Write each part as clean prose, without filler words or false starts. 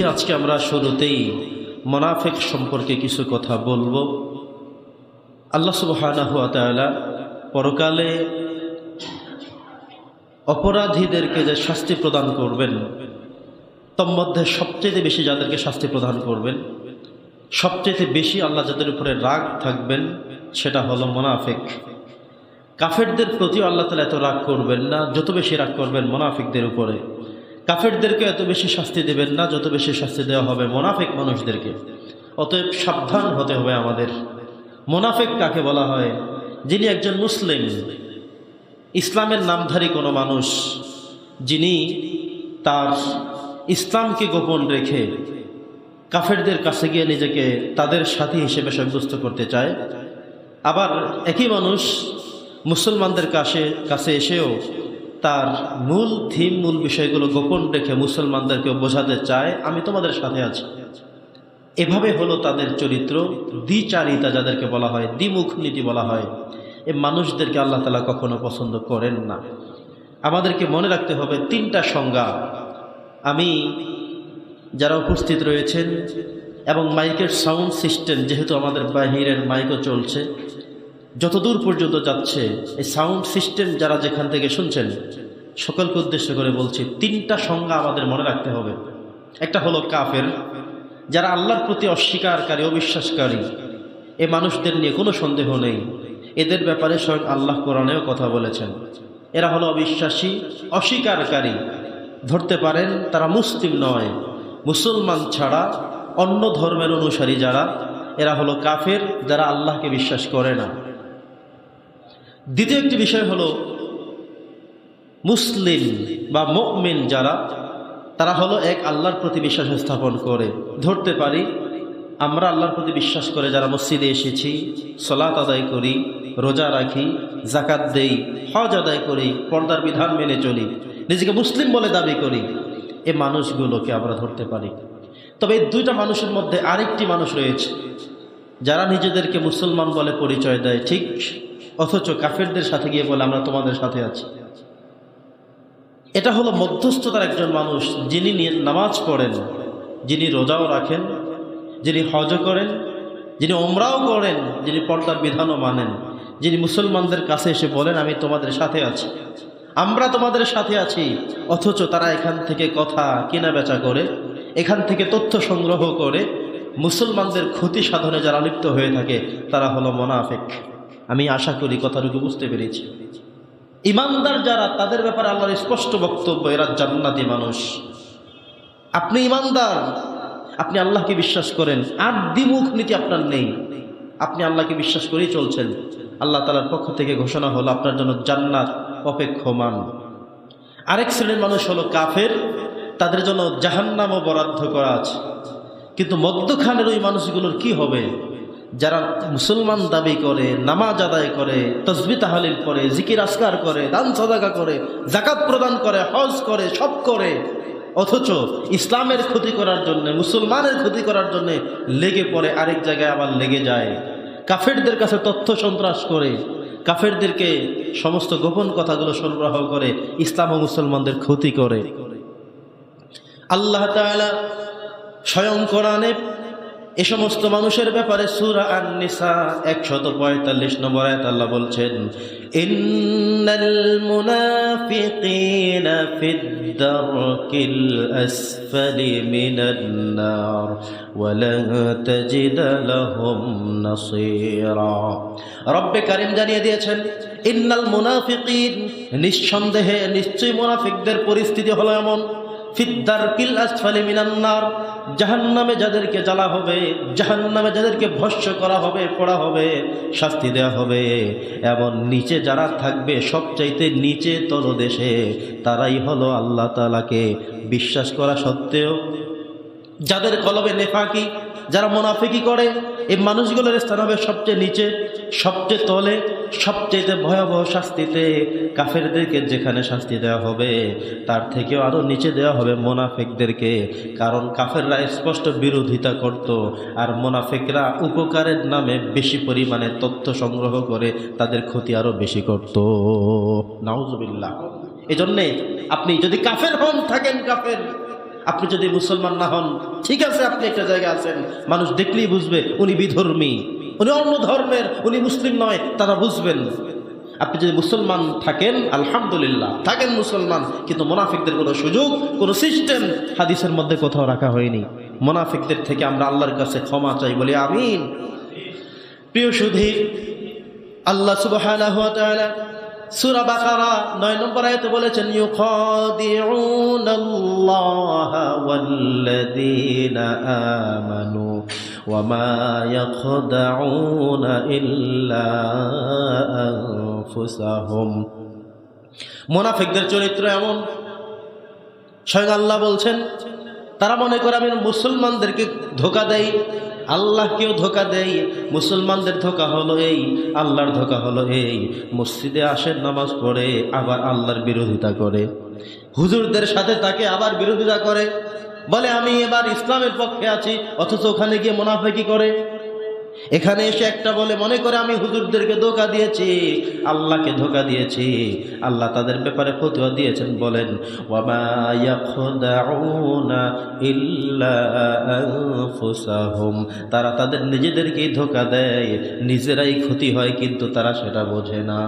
আজকে আমরা শুরুতেই মুনাফিক সম্পর্কে কিছু কথা বলবো। আল্লাহ সুবহানাহু ওয়া তাআলা পরকালে অপরাধীদেরকে যে শাস্তি প্রদান করবেন, তন্মধ্যে সবচেয়ে বেশি যাদেরকে শাস্তি প্রদান করবেন, সবচেয়ে বেশি আল্লাহ যাদের উপরে রাগ থাকবেন সেটা হলো মুনাফিক। কাফেরদের প্রতিও আল্লাহ তাআলা এত রাগ করবেন না, যত বেশি রাগ করবেন মুনাফিকদের উপরে। কাফেরদেরকে এত বেশি শাস্তি দেবেন না, যত বেশি শাস্তি দেওয়া হবে মুনাফিক মানুষদেরকে। অতএব সাবধান হতে হবে আমাদের। মুনাফিক কাকে বলা হয়? যিনি একজন মুসলিম, ইসলামের নামধারী কোনো মানুষ, যিনি তার ইসলামকে গোপন রেখে কাফেরদের কাছে গিয়ে নিজেকে তাদের সাথী হিসেবে সাব্যস্ত করতে চায়। আবার একই মানুষ মুসলমানদের কাছে এসেও তার মূল বিষয়গুলো গোপন রেখে মুসলমানদেরকে বোঝাতে চায় আমি তোমাদের সাথে আছি। এভাবে হলো তাদের চরিত্র। দ্বিচারিতা যাদেরকে বলা হয়, দ্বিমুখ নীতি বলা হয়, এই মানুষদেরকে আল্লাহ তাআলা কখনো পছন্দ করেন না। আমাদেরকে মনে রাখতে হবে তিনটা সংজ্ঞা। আমি যারা উপস্থিত রয়েছেন এবং মাইকের সাউন্ড সিস্টেম, যেহেতু আমাদের বাহিরের মাইকও চলছে, যতদূর পর্যন্ত যাচ্ছে এই সাউন্ড সিস্টেম যারা যেখান থেকে শুনছেন সকলকে উদ্দেশ্য করে বলছি, তিনটা সংজ্ঞা আমাদের মনে রাখতে হবে। একটা হলো কাফের, যারা আল্লাহর প্রতি অস্বীকারী, অবিশ্বাসকারী। এই মানুষদের নিয়ে কোনো সন্দেহ নেই, এদের ব্যাপারে স্বয়ং আল্লাহ কোরআনেও কথা বলেছেন। এরা হলো অবিশ্বাসী, অস্বীকারী। ধরতে পারেন তারা মুসলিম নয়, মুসলমান ছাড়া অন্য ধর্মের অনুসারী যারা, এরা হলো কাফের, যারা আল্লাহকে বিশ্বাস করে না। দ্বিতীয় একটি বিষয় হলো মুসলিম বা মুমিন যারা, তারা হলো এক আল্লাহর প্রতি বিশ্বাস স্থাপন করে। ধরতে পারি আমরা আল্লাহর প্রতি বিশ্বাস করে যারা মসজিদে এসেছি, সালাত আদায় করি, রোজা রাখি, যাকাত দেই, হজ আদায় করি, পর্দার বিধান মেনে চলি, নিজেকে মুসলিম বলে দাবি করি, এই মানুষগুলোকে আমরা ধরতে পারি। তবে এই দুইটা মানুষের মধ্যে আরেকটি মানুষ রয়েছে যারা নিজেদেরকে মুসলমান বলে পরিচয় দেয় ঠিক, অথচ কাফেরদের সাথে গিয়ে বলে আমরা তোমাদের সাথে আছি। এটা হলো মধ্যস্থতার একজন মানুষ, যিনি নামাজ পড়েন, যিনি রোজাও রাখেন, যিনি হজও করেন, যিনি ওমরাও করেন, যিনি পর্দার বিধানও মানেন, যিনি মুসলমানদের কাছে এসে বলেন আমি তোমাদের সাথে আছি, আমরা তোমাদের সাথে আছি। অথচ তারা এখান থেকে কথা কেনা বেচা করে, এখান থেকে তথ্য সংগ্রহ করে মুসলমানদের ক্ষতি সাধনে যারা লিপ্ত হয়ে থাকে, তারা হলো মুনাফিক। আমি আশা করি কথাটুকু বুঝতে পেরেছি। ইমানদার যারা, তাদের ব্যাপারে আল্লাহর স্পষ্ট বক্তব্য, এরা জান্নাতি মানুষ। আপনি ইমানদার, আপনি আল্লাহকে বিশ্বাস করেন, আর দ্বিমুখ নীতি আপনার নেই, আপনি আল্লাহকে বিশ্বাস করেই চলছেন, আল্লাহ তাআলার পক্ষ থেকে ঘোষণা হলো আপনার জন্য জান্নাত অপেক্ষমান। আরেক শ্রেণীর মানুষ হলো কাফের, তাদের জন্য জাহান্নামও বরাদ্দ করা আছে। কিন্তু মধ্যখানের ওই মানুষগুলোর কি হবে? যারা মুসলমান দাবি করে, নামাজ আদায় করে, তাসবিহ তাহলিল করে, জিকির আসকার করে, দান সাদাকা করে, যাকাত প্রদান করে, হজ করে, সব করে, অথচ ইসলামের ক্ষতি করার জন্য, মুসলমানের ক্ষতি করার জন্য লেগে পড়ে, আরেক জায়গায় আবার লেগে যায়, কাফেরদের কাছে তথ্য সন্ত্রাস করে, কাফেরদেরকে সমস্ত গোপন কথাগুলো সরবরাহ করে, ইসলাম ও মুসলমানদের ক্ষতি করে। আল্লাহ তাআলা স্বয়ং কোরআনে এ সমস্ত মানুষের ব্যাপারে সূরা আন-নিসা 145 নম্বর আয়াত আল্লাহ বলছেন, ইন্নাল মুনাফিকিনা ফিদ দারকিল আসফালি মিনান নার ওয়া লা তাজিদ লাহুম নাসীরা। রব্বে কারীম জানিয়ে দিয়েছেন, ইন্নাল মুনাফিকিন, নিঃসন্দেহে নিশ্চয়ই মুনাফিকদের পরিস্থিতি হলো এমন, ফিদ দারকিল আসফালি মিনান নার, জাহান্নামে যাদেরকে জ্বালা হবে, জাহান্নামে যাদেরকে ভস্ম করা হবে, পোড়া হবে, শাস্তি দেওয়া হবে, এমন নিচে যারা থাকবে, সবচাইতে নিচে তলদেশে, তারাই হলো আল্লাহ তাআলাকে বিশ্বাস করা সত্ত্বেও যাদের কলবে নেফাকি, যারা মুনাফিকি করে, এই মানুষগুলোর স্থান হবে সবচেয়ে নিচে, সবচেয়ে তলে, সবচেয়ে ভয়াবহ শাস্তিতে। কাফেরদেরকে যেখানে শাস্তি দেওয়া হবে, তার থেকেও আরো নিচে দেওয়া হবে মুনাফিকদেরকে। কারণ কাফেররা স্পষ্ট বিরোধিতা করত, আর মুনাফিকরা উপকারের নামে বেশি পরিমাণে তথ্য সংগ্রহ করে তাদের ক্ষতি আরো বেশি করত। নাউজুবিল্লাহ। এজন্যে আপনি যদি কাফের হন, থাকেন কাফের, আপনি যদি মুসলমান না হন, ঠিক আছে আপনি একটা জায়গায় আছেন, মানুষ দেখলেই বুঝবে উনি বিধর্মী, উনি অন্য ধর্মের, উনি মুসলিম নয়, তারা বুঝবেন। আপনি যদি মুসলমান থাকেন, আলহামদুলিল্লাহ থাকেন মুসলমান, কিন্তু মুনাফিকদের কোনো সুযোগ, কোনো সিস্টেম হাদিসের মধ্যে কোথাও রাখা হয়নি। মুনাফিকদের থেকে আমরা আল্লাহর কাছে ক্ষমা চাই, বলি আমিন। প্রিয় সুধী, আল্লাহ সুবহানাহু ওয়া তাআলা সূরা বাকারা 9 নম্বর আয়াতে বলেছেন, ইউখাদিউনাল্লাহা ওয়াল্লাযীনা আমানু ওয়া মা ইয়াখদাউনা ইল্লা আনফুসাহুম। মুনাফিকদের চরিত্র এমন, স্বয়ং আল্লাহ বলছেন, তারা মনে করে আমি মুসলমানদেরকে ধোঁকা দেই, আল্লাহকেও ধোঁকা দেই। মুসলমানদের ধোঁকা হলো এই, আল্লাহর ধোঁকা হলো এই, মসজিদে আসে, নামাজ পড়ে, আবার আল্লাহর বিরোধিতা করে, হুজুরদের সাথে তাকে আবার বিরোধিতা করে, বলে আমি এবার ইসলামের পক্ষে আছি, অথচ ওখানে গিয়ে মুনাফিকি করে। এখানে এসে একটা বলে, মনে করে আমি হুজুরদেরকে ধোঁকা দিয়েছি, আল্লাহকে ধোঁকা দিয়েছি। আল্লাহ তাদের ব্যাপারে ফতোয়া দিয়েছেন, বলেন ওয়ামা ইয়াখদাউনা ইল্লা আনফুসাহুম, তারা তাদের নিজেদেরকেই ধোঁকা দেয়, নিজেরাই ক্ষতি হয়, কিন্তু তারা সেটা বোঝে না।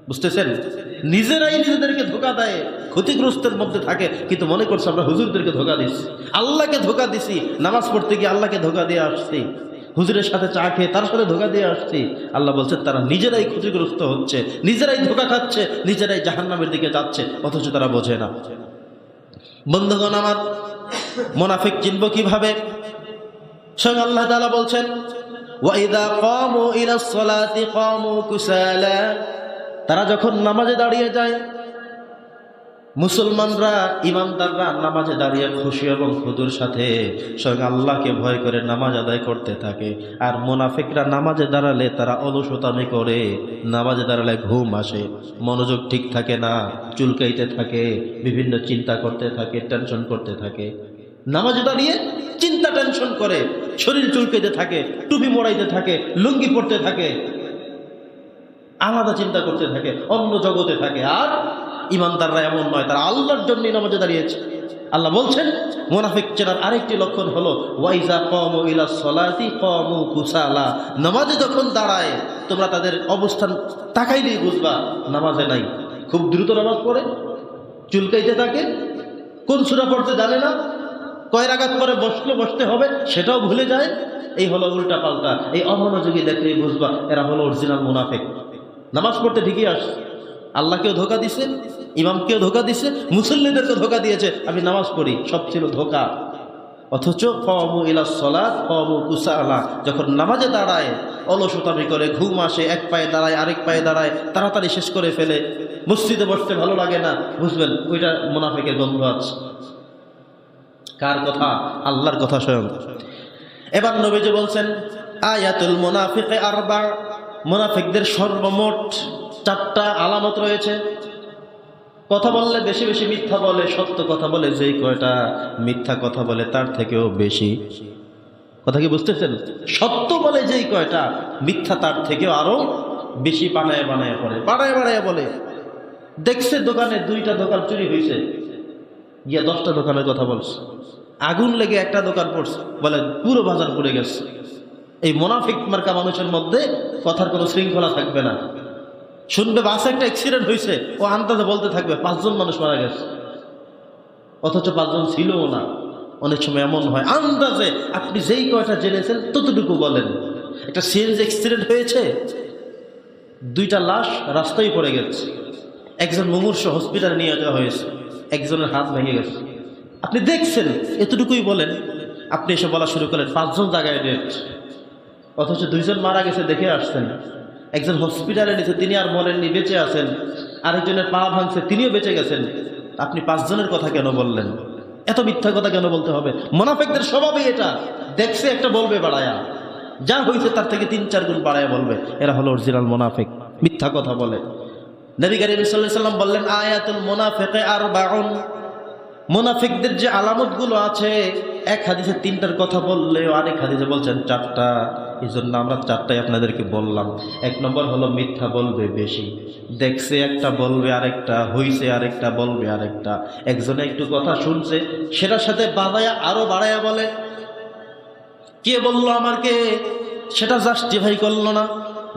বুঝতেছেন? নিজেরাই নিজেদেরকে ধোঁকা দেয়, ক্ষতিগ্রস্তের মধ্যে থাকে, কিন্তু মনে করছে আমরা হুজুরদেরকে ধোঁকা দিচ্ছি, আল্লাহকে ধোঁকা দিছি, নামাজ পড়তে গিয়ে আল্লাহকে ধোঁকা দিয়ে আসছি, হুজুরের সাথে চা খেয়ে তার সাথে ধোঁকা দিয়ে আসছি। আল্লাহ বলছেন তারা নিজেরাই ক্ষতিগ্রস্ত হচ্ছে, নিজেরাই ধোঁকা খাচ্ছে, নিজেরাই জাহান্নামের দিকে যাচ্ছে, অথচ তারা বোঝে না। বন্ধুগণ আমার, মুনাফিক চিনব কিভাবে? স্বয়ং আল্লাহ তাআলা বলছেন, ওয়াইদা কামু ইলাস সালাতি কামু কুসালা, তারা যখন নামাজে দাঁড়িয়ে যায়, মুসলমানরা, ইমানদাররা নামাজে দাঁড়িয়ে খুশি এবং খুদুর সাথে স্বয়ং আল্লাহকে ভয় করে নামাজ আদায় করতে থাকে। আর মুনাফিকরা নামাজে দাঁড়ালে তারা অলসতামি করে, নামাজে দাঁড়ালে ঘুম আসে, মনোযোগ ঠিক থাকে না, চুলকাইতে থাকে, বিভিন্ন চিন্তা করতে থাকে, টেনশন করতে থাকে। নামাজে দাঁড়িয়ে চিন্তা টেনশন করে, শরীর চুলকাইতে থাকে, টুপি মোড়াইতে থাকে, লুঙ্গি পরতে থাকে, আলাদা চিন্তা করতে থাকে, অন্য জগতে থাকে। আর ইমানদাররা এমন নয়, তারা আল্লাহর জন্যই নামাজে দাঁড়িয়েছে। আল্লাহ বলছেন মুনাফিক চেনার আরেকটি লক্ষণ হলো ওয়াইজা কামু ইলাস সালাতি কামু কুসালা, নামাজে যখন দাঁড়ায় তোমরা তাদের অবস্থান তাকাইলেই বুঝবা নামাজে নাই। খুব দ্রুত নামাজ পড়ে, চুলকাইতে থাকে, কোন সূরা পড়তে জানে না, কয় রাকাত পরে বসতে হবে সেটাও ভুলে যায়। এই হলো উল্টা পাল্টা, এই অমনোযোগী দেখলেই বুঝবা এরা হলো অরিজিনাল মুনাফিক। নামাজ পড়তে ঠিকই আসে, আল্লাহকেও ধোঁকা দিছে, ইমামকেও ধোঁকা দিছে, মুসল্লিদেরকে ধোঁকা দিয়েছে, আমি নামাজ পড়ি, সব ছিল ধোঁকা। অথচ কামু ইলাস সালাত কামু কুসালা, যখন নামাজে দাঁড়ায় অলসতামি করে, ঘুম আসে, এক পায়ে দাঁড়ায়, আরেক পায়ে দাঁড়ায়, তাড়াতাড়ি শেষ করে ফেলে, মসজিদে বসতে ভালো লাগে না, বুঝবেন ওইটা মুনাফিকের গন্ধ আছে। কার কথা? আল্লাহর কথা স্বয়ং। এবার নবীজি বলছেন আয়াতুল মুনাফিকে আরবা, মুনাফিকদের সর্বমোট 4টা আলামত রয়েছে। কথা বললে বেশি বেশি মিথ্যা বলে, সত্য কথা বলে যেই কয়টা, মিথ্যা কথা বলে তার থেকেও বেশি। কথা কি বুঝতেছেন? সত্য বলে যেই কয়টা, মিথ্যা তার থেকেও আরো বেশি বানায় বানায় পড়ে, বাড়ায় বলে। দেখছে দোকানে 2টা দোকান চুরি হয়েছে, গিয়া 10টা দোকানের কথা বলছে। আগুন লেগে একটা দোকান পড়ছে, বলে পুরো বাজার পুড়ে গেছে। এই মুনাফিক মার্কা মানুষের মধ্যে কথার কোনো শৃঙ্খলা থাকবে না। শুনবে বাসে একটা অ্যাক্সিডেন্ট হয়েছে, ও আন্দাজে বলতে থাকবে 5 জন মানুষ মারা গেছে, অথচ 5 জন ছিলও না। অনেক সময় এমন হয়, আন্দাজে আপনি যেই কয়টা জেনেছেন ততটুকু বলেন। একটা সিএনজি অ্যাক্সিডেন্ট হয়েছে, 2টা লাশ রাস্তায় পড়ে গেছে, একজন মুমূর্ষ হসপিটালে নিয়ে যাওয়া হয়েছে, একজনের হাত ভেঙে গেছে, আপনি দেখছেন, এতটুকুই বলেন। আপনি এসে বলা শুরু করলেন 5 জন জায়গায় ডেট, অথচ 2 জন মারা গেছে দেখে আসছেন। একজন হসপিটালে নিয়েছে, তিনি আর মরেননি, বেঁচে আছেন। আরেকজনের পা ভাঙছে, তিনিও বেঁচে গেছেন। আপনি 5 জনের কথা কেন বললেন? এত মিথ্যা কথা কেন বলতে হবে? মুনাফিকদের স্বভাবই এটা, দেখছে একটা বলবে বাড়ায়া, যা হয়েছে তার থেকে 3-4 গুণ বাড়ায়া বলবে। এরা হলো অরিজিনাল মুনাফিক, মিথ্যা কথা বলে। নবী করিম সাল্লাল্লাহু আলাইহি ওয়াসাল্লাম বললেন আয়াতুল মুনাফিকি আরবাউন, মুনাফিকদের যে আলামতগুলো আছে, এক হাদিসে 3টার কথা বললেও আরেক হাদিসে বলছেন 4টা। এই জন্য আমরা চারটাই আপনাদেরকে বললাম। 1 নম্বর হলো মিথ্যা বলবে বেশি, দেখছে একটা বলবে আরেকটা, হইছে আরেকটা বলবে আরেকটা, একজনে একটু কথা শুনছে সেটার সাথে বাড়ায়া আরো বাড়ায়া বলে, কে বললো আমাকে, সেটা জাস্টিফাই করলো না,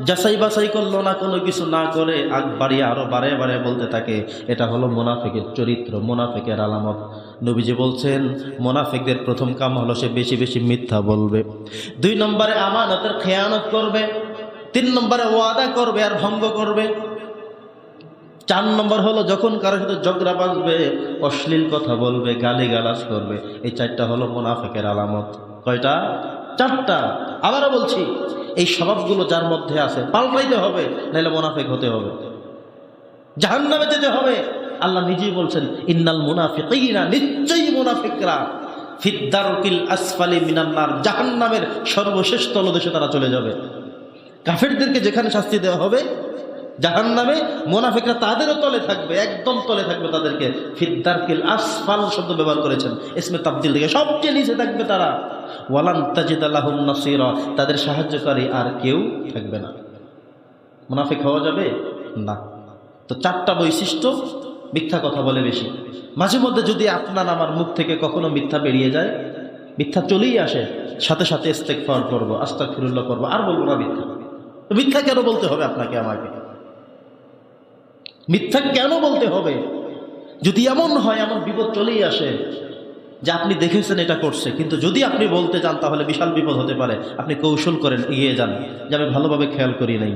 যাচাই বাছাই করলো না, কোনো কিছু না করে আগ বাড়িয়ে আরো বাড়ায় বাড়ায় বলতে থাকে। এটা হলো মুনাফিকের চরিত্র, মুনাফিকের আলামত। নবীজি বলছেন মুনাফিকদের প্রথম কাম হলো সে বেশি বেশি মিথ্যা বলবে। 2 নম্বরে আমানতের খেয়ানত করবে। 3 নম্বরে ওয়াদা করবে আর ভঙ্গ করবে। 4 নম্বর হলো যখন কারো সাথে ঝগড়া বাঁধবে অশ্লীল কথা বলবে, গালিগালাজ করবে। এই 4টা হলো মুনাফিকের আলামত। কয়টা? 4টা। আবারও বলছি, এই স্বভাবগুলো যার মধ্যে আছে পাল্টাইতে হবে, নাহলে মুনাফিক হতে হবে, জাহান্নামে যেতে হবে। আল্লাহ নিজেই বলছেন ইন্নাল মুনাফিকিনা, নিশ্চয়ই মুনাফিকরা ফিদ্দারকিল আসফালি মিনান নার, জাহান্নামের সর্বশেষ তলদেশে তারা চলে যাবে। কাফেরদেরকে যেখানে শাস্তি দেওয়া হবে জাহান্নামে, মুনাফিকরা তাদেরও তলে থাকবে, একদম তলে থাকবে। তাদেরকে ফিদ্দারকিল আসফাল শব্দ ব্যবহার করেছেন ইসমে তাবদীল থেকে, সবচেয়ে নিচে থাকবে তারা। ওয়ালান তাজিদা লাহুম নাসীরা, তাদের সাহায্যকারী আর কেউ থাকবে না। মুনাফিক হওয়া যাবে না। তো 4টা বৈশিষ্ট্য। মিথ্যা কথা বলে বেশি। মাঝে মধ্যে যদি আপনার আমার মুখ থেকে কখনো মিথ্যা বেরিয়ে যায়, মিথ্যা চলেই আসে, সাথে সাথে ইস্তেগফার করবো, আস্তাগফিরুল্লাহ করবো, আর বলবো না মিথ্যা। তো মিথ্যা কেন বলতে হবে আপনাকে আমাকে? মিথ্যা কেন বলতে হবে? যদি এমন হয়, এমন বিপদ চলেই আসে যে আপনি দেখেছেন এটা করছে, কিন্তু যদি আপনি বলতে যান তাহলে বিশাল বিপদ হতে পারে। আপনি কৌশল করেন, এগিয়ে যান যে আমি ভালোভাবে খেয়াল করি নাই,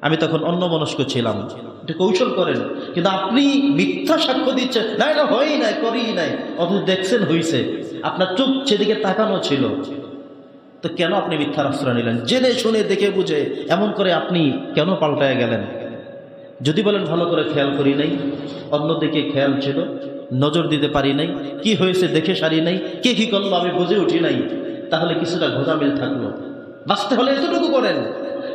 আমি তখন অন্যমনস্ক ছিলাম, এটা কৌশল করেন। কিন্তু আপনি মিথ্যা সাক্ষ্য দিচ্ছেন, না এটা হয়ই নাই, করেই নাই, অথচ দেখছেন হইছে, আপনার চোখ সেদিকে তাকানো ছিল, তো কেন আপনি মিথ্যার আশ্রয় নিলেন? জেনে শুনে দেখে বুঝে এমন করে আপনি কেন পাল্টায় গেলেন? যদি বলেন ভালো করে খেয়াল করি নাই, অন্যদিকে খেয়াল ছিল, নজর দিতে পারি নাই, কি হয়েছে দেখে সারি নাই, কে কি করলো আমি বুঝে উঠি নাই, তাহলে কিছুটা ঘোরামিল থাকলো। বাঁচতে হলে এতটুকু করেন।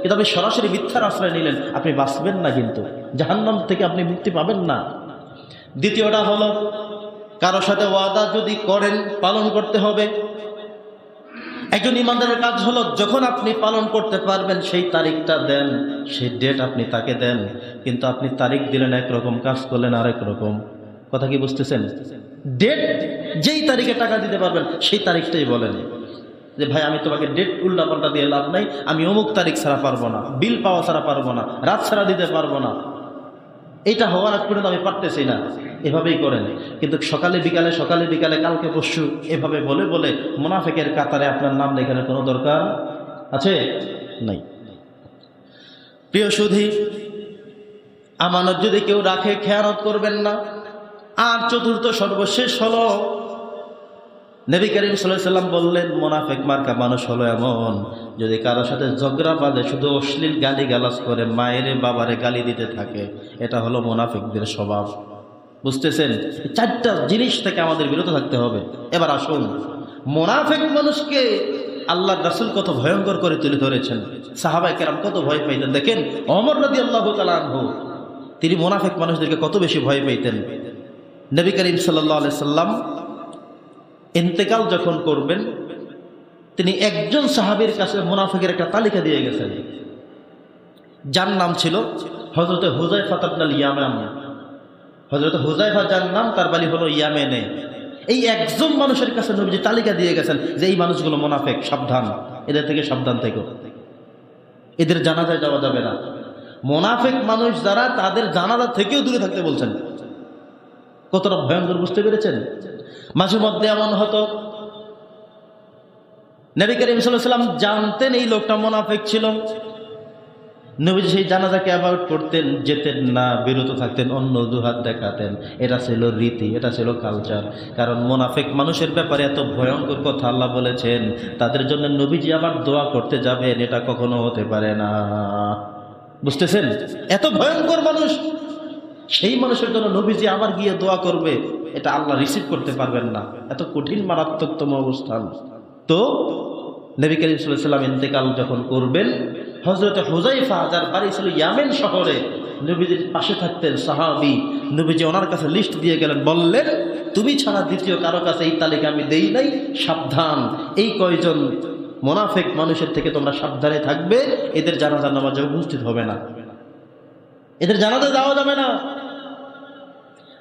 কিন্তু আপনি সরাসরি মিথ্যার আশ্রয় নিলেন, আপনি বাঁচবেন না, কিন্তু জাহান্নাম থেকে আপনি মুক্তি পাবেন না। দ্বিতীয়টা হলো, কারো সাথে ওয়াদা যদি করেন পালন করতে হবে। একজন ইমানদারের কাজ হলো যখন আপনি পালন করতে পারবেন সেই তারিখটা দেন, সেই ডেট আপনি তাকে দেন। কিন্তু আপনি তারিখ দিলেন একরকম, কাজ করলেন আরেক রকম। কথা কি বুঝতেছেন? ডেট যেই তারিখে টাকা দিতে পারবেন সেই তারিখটাই বলেন যে ভাই আমি তোমাকে ডেট উল্টাপাল্টা দিয়ে লাভ নাই, আমি অমুক তারিখ ছাড়া পারবো না, বিল পাওয়া ছাড়া পারবো না, রাত ছাড়া দিতে পারবো না, এটা হওয়ার আগ পর্যন্ত আমি পারতেছি না। এভাবেই করেন। কিন্তু সকালে বিকালে সকালে বিকালে কালকে পরশু এভাবে বলে বলে মুনাফিকের কাতারে আপনার নাম লেখানোর কোনো দরকার আছে? নাই। প্রিয় সুধী, আমানত যদি কেউ রাখে খেয়ানত করবেন না। আর চতুর্থ সর্বশেষ হলো, নবী করিম সাল্লাল্লাহু আলাইহি ওয়াসাল্লাম বললেন মুনাফিক মার্কা মানুষ হলো এমন, যদি কারোর সাথে ঝগড়া বাঁধে শুধু অশ্লীল গালি গালাজ করে, মায়েরে বাবারে গালি দিতে থাকে, এটা হলো মুনাফিকদের স্বভাব। বুঝতেছেন? 4টা জিনিস থেকে আমাদের বিরত থাকতে হবে। এবার আসুন, মুনাফিক মানুষকে আল্লাহর রাসূল কত ভয়ঙ্কর করে তুলে ধরেছেন, সাহাবায়ে কেরাম কত ভয় পাইতেন। দেখেন ওমর রাদিয়াল্লাহু তাআলা আনহু, তিনি মুনাফিক মানুষদেরকে কত বেশি ভয় পাইতেন। নবী করিম সাল্লাল্লাহু আলাইহি সাল্লাম ইন্তেকাল যখন করবেন, তিনি একজন সাহাবীর কাছে মুনাফিকের একটা তালিকা দিয়ে গেছেন, যার নাম ছিল হযরত হুযায়ফা ইবনুল ইয়ামান। হযরত হুযায়ফা যার নাম, তার বাড়ি হলো ইয়ামেনে। এই একজন মানুষের কাছে নবীজি তালিকা দিয়ে গেছেন যে এই মানুষগুলো মুনাফিক, সাবধান, এদের থেকে সাবধান থেকো, এদের জানাজায় যাওয়া যাবে না। মুনাফিক মানুষ যারা, তাদের জানাজা থেকেও দূরে থাকতে বলছেন। কতটা ভয়ঙ্কর বুঝতে পেরেছেন? মাঝে মধ্যে এমন হতো, নবী করিম সাল্লাল্লাহু আলাইহি ওয়াসাল্লাম জানতেন এই লোকটা মুনাফিক ছিল, নবীজি সেই জানাজাকে অ্যাভয়েড করতেন, যেতেন না, বিরত থাকতেন, অন্য দুহাত দেখাতেন। এটা ছিল রীতি, এটা ছিল কালচার। কারণ মুনাফিক মানুষের ব্যাপারে এত ভয়ঙ্কর কথা আল্লাহ বলেছেন, তাদের জন্য নবীজি আবার দোয়া করতে যাবেন, এটা কখনো হতে পারে না। বুঝতেছেন? এত ভয়ঙ্কর মানুষ, সেই মানুষের জন্য নবীজি আবার গিয়ে দোয়া করবে, এটা আল্লাহ রিসিভ করতে পারবেন না। এত কঠিন মারাত্মকতম অবস্থান। তো নবী করিম সাল্লাল্লাহু আলাইহি ওয়াসাল্লাম ইন্তেকাল যখন করবেন, হযরত হুযায়ফা, যার বাড়ি ছিল ইয়ামেন শহরে, নবীজির পাশে থাকতেন সাহাবী, নবীজি ওনার কাছে লিস্ট দিয়ে গেলেন, বললেন তুমি ছাড়া দ্বিতীয় কারো কাছে এই তালিকা আমি দেই নাই, সাবধান, এই কয়জন মুনাফিক মানুষের থেকে তোমরা সাবধানে থাকবে। এদের জানাজার নামাজে উপস্থিত হবে না, এদের জানাজা যাওয়া যাবে না।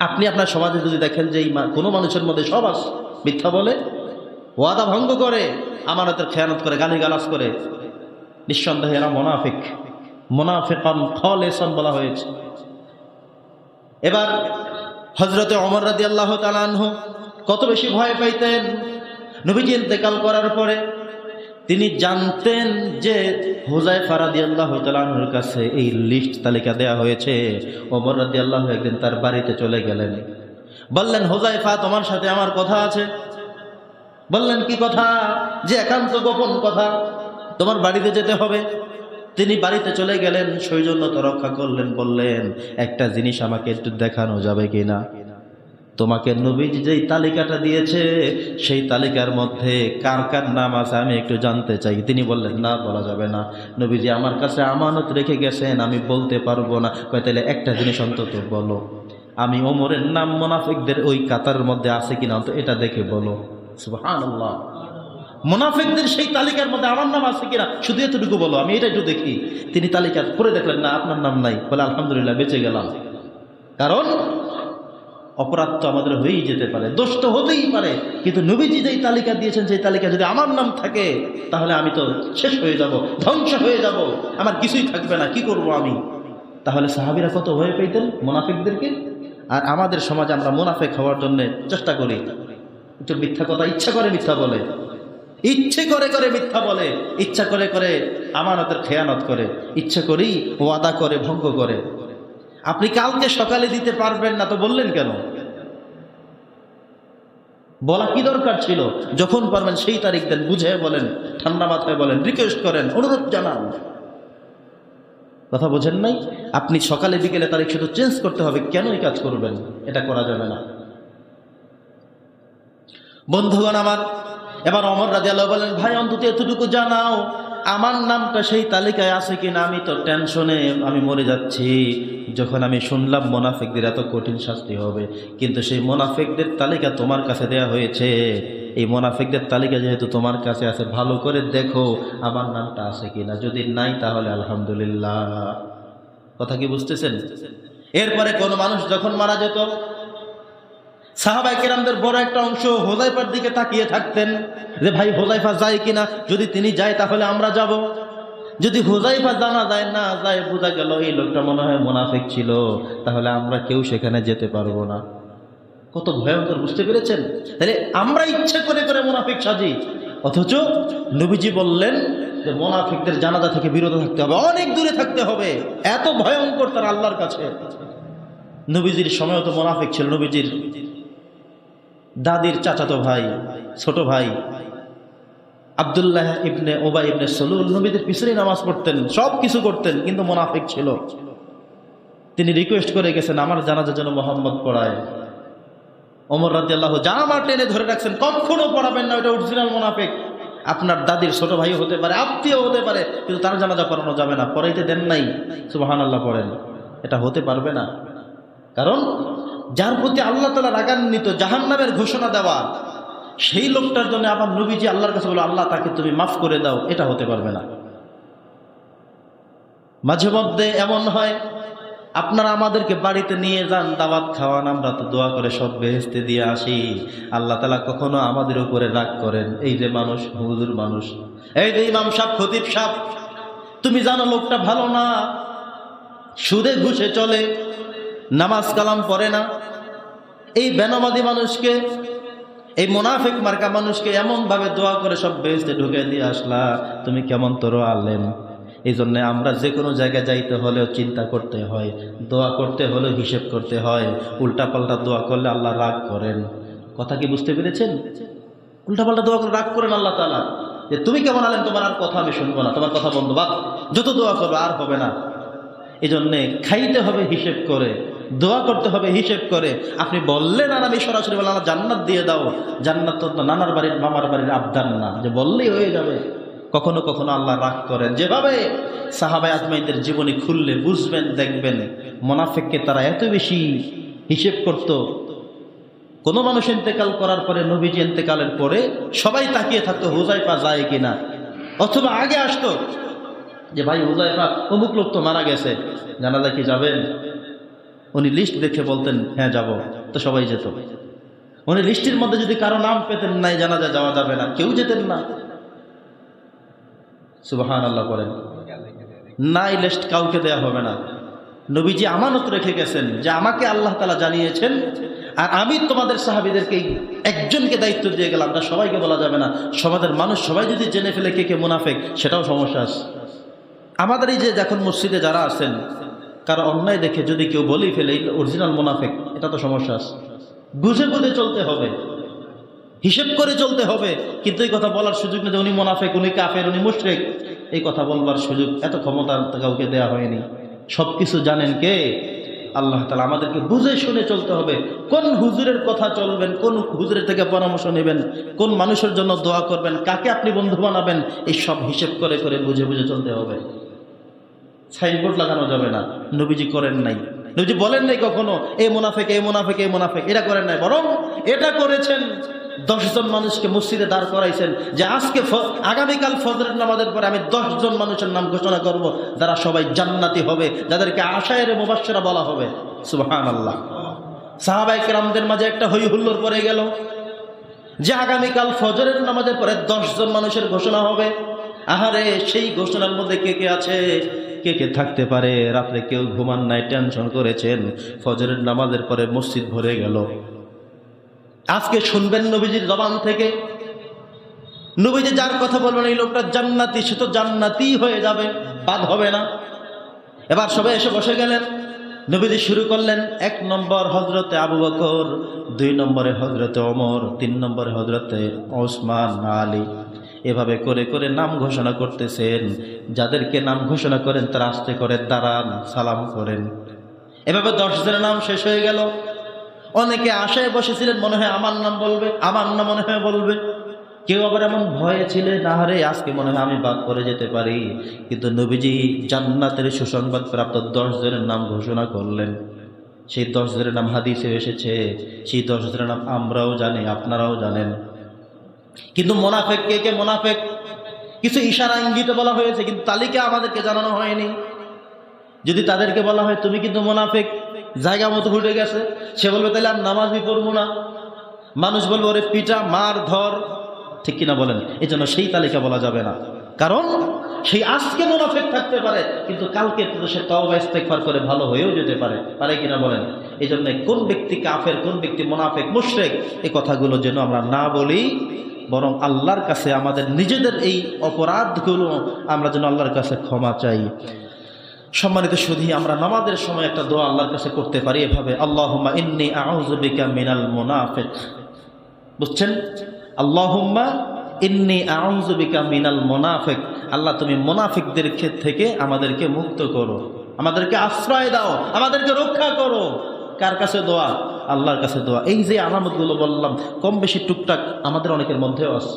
আপনি আপনার সমাজে যদি দেখেন যে কোনো মানুষের মধ্যে সব আছে, মিথ্যা বলে, ওয়াদা ভঙ্গ করে, আমানতের খেয়ানত করে, গালিগালাজ করে, নিঃসন্দেহে এরা মুনাফিক। মুনাফিকান খালিসান বলা হয়েছে। এবার হযরতে ওমর রাদিয়াল্লাহু তাআলা আনহু কত বেশি ভয় পাইতেন। নবীজি ইন্তেকাল করার পরে তিনি জানতেন যে হুযায়ফা রাদিয়াল্লাহু তাআলা আনহুর কাছে এই লিস্ট তালিকা দেয়া হয়েছে। ওমর রাদিয়াল্লাহু একদিন তার বাড়িতে চলে গেলেন, বললেন, হুযায়ফা, তোমার সাথে আমার কথা আছে। বললেন, কি কথা? যে একান্ত গোপন কথা, তোমার বাড়িতে যেতে হবে। তিনি বাড়িতে চলে গেলেন, সৌজন্যতা রক্ষা করলেন, বললেন, একটা জিনিস আমাকে একটু দেখানো যাবে কিনা? তোমাকে নবীজি যেই তালিকাটা দিয়েছে সেই তালিকার মধ্যে কার কার নাম আছে আমি একটু জানতে চাই। তিনি বললেন, না, বলা যাবে না, নবীজি আমার কাছে আমানত রেখে গেছেন, আমি বলতে পারবো না। কয়, তাহলে একটা জিনিস অন্তত বলো, আমি ওমরের নাম মুনাফিকদের ওই কাতারের মধ্যে আছে কিনা অন্তত এটা দেখে বলো। সুবহানাল্লাহ, মুনাফিকদের সেই তালিকার মধ্যে আমার নাম আছে কিনা শুধু এতটুকু বলো, আমি এটা একটু দেখি। তিনি তালিকা করে দেখলেন, না, আপনার নাম নাই। বলে, আলহামদুলিল্লাহ, বেঁচে গেলাম। কারণ অপরাধ তো আমাদের হয়েই যেতে পারে, দোষ তো হতেই পারে, কিন্তু নবীজি যেই তালিকা দিয়েছেন সেই তালিকা যদি আমার নাম থাকে তাহলে আমি তো শেষ হয়ে যাব, ধ্বংস হয়ে যাব, আমার কিছুই থাকবে না, কি করব আমি? তাহলে সাহাবীরা কত ভয় পেতেন মুনাফিকদেরকে। আর আমাদের সমাজে আমরা মুনাফিক হওয়ার জন্য চেষ্টা করি, একটু মিথ্যা কথা ইচ্ছা করে মিথ্যা বলে, ইচ্ছে করে করে মিথ্যা বলে, ইচ্ছা করে করে আমানতের খেয়ানত করে, ইচ্ছা করেই ওয়াদা করে ভঙ্গ করে। আপনি কালকে সকালে দিতে পারবেন না তো বললেন কেন? বলা কি দরকার ছিল? যখন পারবেন সেই তারিখ দেন, বুঝে বলেন, ঠান্ডা মাথায় বলেন, রিকোয়েস্ট করেন, অনুরোধ জানান। কথা বোঝেন নাই? আপনি সকালে বিকেলে তারিখ শুধু চেঞ্জ করতে হবে, কেন এই কাজ করবেন? এটা করা যাবে না। বন্ধুগণ আমার, এবার ওমর রাদিয়াল্লাহু বলেন, ভাই, অন্তত এতটুকু জানাও আমার নামটা সেই তালিকায় আছে কিনা, আমি তো টেনশনে আমি মরে যাচ্ছি। যখন আমি শুনলাম মুনাফিকদের এত কঠিন শাস্তি হবে, কিন্তু সেই মুনাফিকদের তালিকা তোমার কাছে দেয়া হয়েছে, এই মুনাফিকদের তালিকা যেহেতু তোমার কাছে আছে, ভালো করে দেখো আমার নামটা আছে কিনা, যদি নাই তাহলে আলহামদুলিল্লাহ। কথা কি বুঝতেছেন? এরপরে কোন মানুষ যখন মারা যেত, সাহাবায়ে কেরামদের বড় একটা অংশ হুযায়ফার দিকে তাকিয়ে থাকতেন যে ভাই হুযায়ফা যায় কিনা, যদি তিনি যায় তাহলে আমরা যাব। যদি হুযায়ফা জানা যায় না যায়, বোঝা গেল এই লোকটা মনে হয় মুনাফিক ছিল, তাহলে আমরা কেউ সেখানে যেতে পারবো না। কত ভয়ঙ্কর, বুঝতে পেরেছেন? তাহলে আমরা ইচ্ছে করে করে মুনাফিক সাজি, অথচ নবীজি বললেন যে মুনাফিকদের জানাজা থেকে বিরত থাকতে হবে, অনেক দূরে থাকতে হবে। এত ভয়ঙ্কর তার আল্লাহর কাছে। নবীজির সময় তো মুনাফিক ছিল। নবীজির দাদির চাচাতো ভাই, ছোট ভাই আব্দুল্লাহ ইবনে উবাই ইবনে সালুল নবীদের পিছনে নামাজ পড়তেন, সব কিছু করতেন, কিন্তু মুনাফিক ছিল। তিনি রিকোয়েস্ট করে গেছেন, আমার জানাজা যেন মুহাম্মদ পড়ায়। ওমর রাদিয়াল্লাহু জামা টেনে ধরে রাখছেন, কখনো পড়াবেন না, ওটা অরিজিনাল মুনাফিক। আপনার দাদির ছোট ভাই হতে পারে, আত্মীয় হতে পারে, কিন্তু তার জানাজা পড়ানো যাবে না, পড়াইতে দেন নাই। সুবহানাল্লাহ পড়েন, এটা হতে পারবে না। কারণ যার প্রতি আল্লাহ তাআলা রাগান্বিত, জাহান্নামের ঘোষণা দেওয়া, সেই লোকটার জন্য আবার নবীজি আল্লাহর কাছে বলো, আল্লাহ তাকে তুমি মাফ করে দাও, এটা হতে পারবে না। মাঝে মধ্যে এমন হয়, আপনারা আমাদেরকে বাড়িতে নিয়ে যান, দাওয়াত খাওয়ান, আমরা তো দোয়া করে সব বেহেশতে দিয়ে আসি। আল্লাহ তাআলা কখনো আমাদের উপরে রাগ করেন? এই যে মানুষ, হুজুর মানুষ, এই যে ইমাম সাহেব, খতিব সাহেব, তুমি জানো লোকটা ভালো না, সুদে ঘুষে চলে, নামাজ কালাম পড়ে না, এই বেনামাজি মানুষকে, এই মুনাফিক মার্কা মানুষকে এমন ভাবে দোয়া করে সব বেহেশতে ঢুকে দিয়ে আসলা, তুমি কেমন তোর আলেম? এই জন্য আমরা যে কোনো জায়গায় যাইতে হলেও চিন্তা করতে হয়, দোয়া করতে হলেও হিসেব করতে হয়। উল্টাপাল্টা দোয়া করলে আল্লাহ রাগ করেন। কথা কি বুঝতে পেরেছেন? উল্টাপাল্টা দোয়া করে রাগ করেন আল্লাহ তাআলা, যে তুমি কেমন আলেম, তোমার আর কথা আমি শুনবো না, তোমার কথা বন্ধ, বাদ, যত দোয়া করবে আর হবে না। এই জন্যে খাইতে হবে হিসেব করে, দোয়া করতে হবে হিসেব করে। আপনি বললেন আর আমি সরাসরি বললাম আমার জান্নাত দিয়ে দাও, জান্নাত তো নানার বাড়ির মামার বাড়ির আবদার না যে বললেই হয়ে যাবে। কখনো কখনো আল্লাহ রাগ করেন। যেভাবে সাহাবায়ে আজমাইনদের জীবনী খুললে বুঝবেন, দেখবেন মুনাফিককে তারা এত বেশি হিসেব করত। কোন মানুষ ইন্তেকাল করার পরে, নবীজি ইন্তেকালের পরে সবাই তাকিয়ে থাকতো হুযায়ফা যায় কিনা। অথবা আগে আসতো যে ভাই হুযায়ফা অমুক লোক তো মারা গেছে, জানাজা কি যাবেন? উনি লিস্ট দেখে বলতেন হ্যাঁ যাব, তো সবাই যেত। উনি লিস্টের মধ্যে যদি কারো নাম পেতেন নাই জানাজা যাওয়া যাবে না, কেউ যেতেন না। সুবহানাল্লাহ করেন। নাই লিস্ট কাউকে দেয়া হবে না। নবীজি আমানত রেখে গেছেন যে আমাকে আল্লাহ তাআলা জানিয়েছেন, আর আমি তোমাদের সাহাবীদেরকে একজনকে দায়িত্ব দিয়ে গেলাম, তা সবাইকে বলা যাবে না। সমাজের মানুষ সবাই যদি জেনে ফেলে কে কে মুনাফিক, সেটাও সমস্যা আছে। আমাদের এই যে এখন মসজিদে যারা আছেন, কারো অন্যায় দেখে যদি কেউ বলেই ফেলে অরিজিনাল মুনাফিক, এটা তো সমস্যা আছে। বুঝে বুঝে চলতে হবে, হিসেব করে চলতে হবে। কিন্তু এই কথা বলার সুযোগ নেই যে উনি মুনাফিক, উনি কাফের, উনি মুশরিক, এই কথা বলবার সুযোগ, এত ক্ষমতা কাউকে দেওয়া হয়নি। সবকিছু জানেন কে? আল্লাহ তাআলা। আমাদেরকে বুঝে শুনে চলতে হবে। কোন হুজুরের কথা চলবেন, কোন হুজুরের থেকে পরামর্শ নেবেন, কোন মানুষের জন্য দোয়া করবেন, কাকে আপনি বন্ধু বানাবেন, এই সব হিসেব করে করে বুঝে বুঝে চলতে হবে। সাইনবোর্ড লাগানো যাবে না, নবীজি করেন নাই। নবীজি বলেন নাই কখনো এই মুনাফিক, এই মুনাফিক, এই মুনাফিক, এটা করেন নাই। বরং এটা করেছেন, 10 জন মানুষকে মসজিদে দাঁড় করাইছেন যে আজকে আগামীকাল ফজরের নামাজের পরে আমি 10 জন মানুষের নাম ঘোষণা করব, যারা সবাই জান্নাতি হবে, যাদেরকে আশায়ের মুবাশশিরা বলা হবে। সুবহানাল্লাহ। সাহাবায়ে কেরামদের মাঝে একটা হই হুল্লোড় পড়ে গেল যে আগামীকাল ফজরের নামাজের পরে 10 জন মানুষের ঘোষণা হবে। আহারে, সেই ঘোষণার মধ্যে কে কে আছে, কে কে থাকতে পারে? রাত্রে কেউ ঘুমান নাই, টেনশন করেছেন, ফজরের নামাজের পরে মসজিদ ভরে গেল। আজকে শুনবেন নবীজির জবান থেকে, নবীজি যার কথা বলবেন এই লোকটা জান্নাতি, সে তো জান্নাতি হয়ে যাবে, বাদ হবে না। এবার সবাই এসে বসে গেলেন। নবীজি শুরু করলেন, 1 নম্বর হযরতে আবু বকর, 2 নম্বরে হযরতে ওমর, 3 নম্বরে হযরতে ওসমান, আলী। এভাবে করে করে নাম ঘোষণা করতেছেন। যাদেরকে নাম ঘোষণা করেন তারা আস্তে করে দাঁড়ান, সালাম করেন। এভাবে 10 জনের নাম শেষ হয়ে গেল। অনেকে আশায় বসেছিলেন, মনে হয় আমার নাম বলবে, আমার নাম মনে হয় বলবে। কেউ আবার এমন ভয়ে ছিলেন, আহারে আজকে মনে হয় আমি বাদ পড়ে যেতে পারি। কিন্তু নবীজি জান্নাতের সুসংবাদ প্রাপ্ত 10 জনের নাম ঘোষণা করলেন। সেই 10 জনের নাম হাদিসে এসেছে, সেই 10 জনের নাম আমরাও জানি, আপনারাও জানেন। কিন্তু মুনাফিক কে কে মুনাফিক, কিছু ইশারা ইঙ্গিতে বলা হয়েছে, কিন্তু তালিকা আমাদেরকে জানানো হয়নি। যদি তাদেরকে বলা হয় তুমি কিন্তু মুনাফিক, জায়গা মতো ফুটে গেছে, সে বলবে তাহলে আর নামাজই পড়বো না। মানুষ বলবে ওরে পিটা, মার, ধর, ঠিক কিনা বলেন? এই জন্য সেই তালিকা বলা যাবে না। কারণ সেই আজকে মুনাফিক থাকতে পারে, কিন্তু কালকে সে তওবা ইস্তেগফার করে ভালো হয়েও যেতে পারে, পারে কিনা বলেন? এই জন্য কোন ব্যক্তি কাফের, কোন ব্যক্তি মুনাফিক, মুশরিক, এই কথাগুলো যেন আমরা না বলি, বরং আল্লাহর কাছে আমাদের নিজেদের এই অপরাধগুলো আমরা যেন আল্লাহর কাছে ক্ষমা চাই। সম্মানিত সুধী, আমরা নামাজের সময় একটা দোয়া আল্লাহর কাছে করতে পারি এভাবে, আল্লাহুম্মা ইন্নী আউযু বিকা মিনাল মুনাফিক। বুঝছেন? আল্লাহুম্মা ইন্নী আউযু বিকা মিনাল মুনাফিক। আল্লাহ তুমি মুনাফিকদের থেকে আমাদেরকে মুক্ত করো, আমাদেরকে আশ্রয় দাও, আমাদেরকে রক্ষা করো। কার কাছে দোয়া? আল্লাহর কাছে দোয়া। এই যে আলামতগুলো বললাম, কম বেশি টুকটাক আমাদের অনেকের মধ্যেও আছে।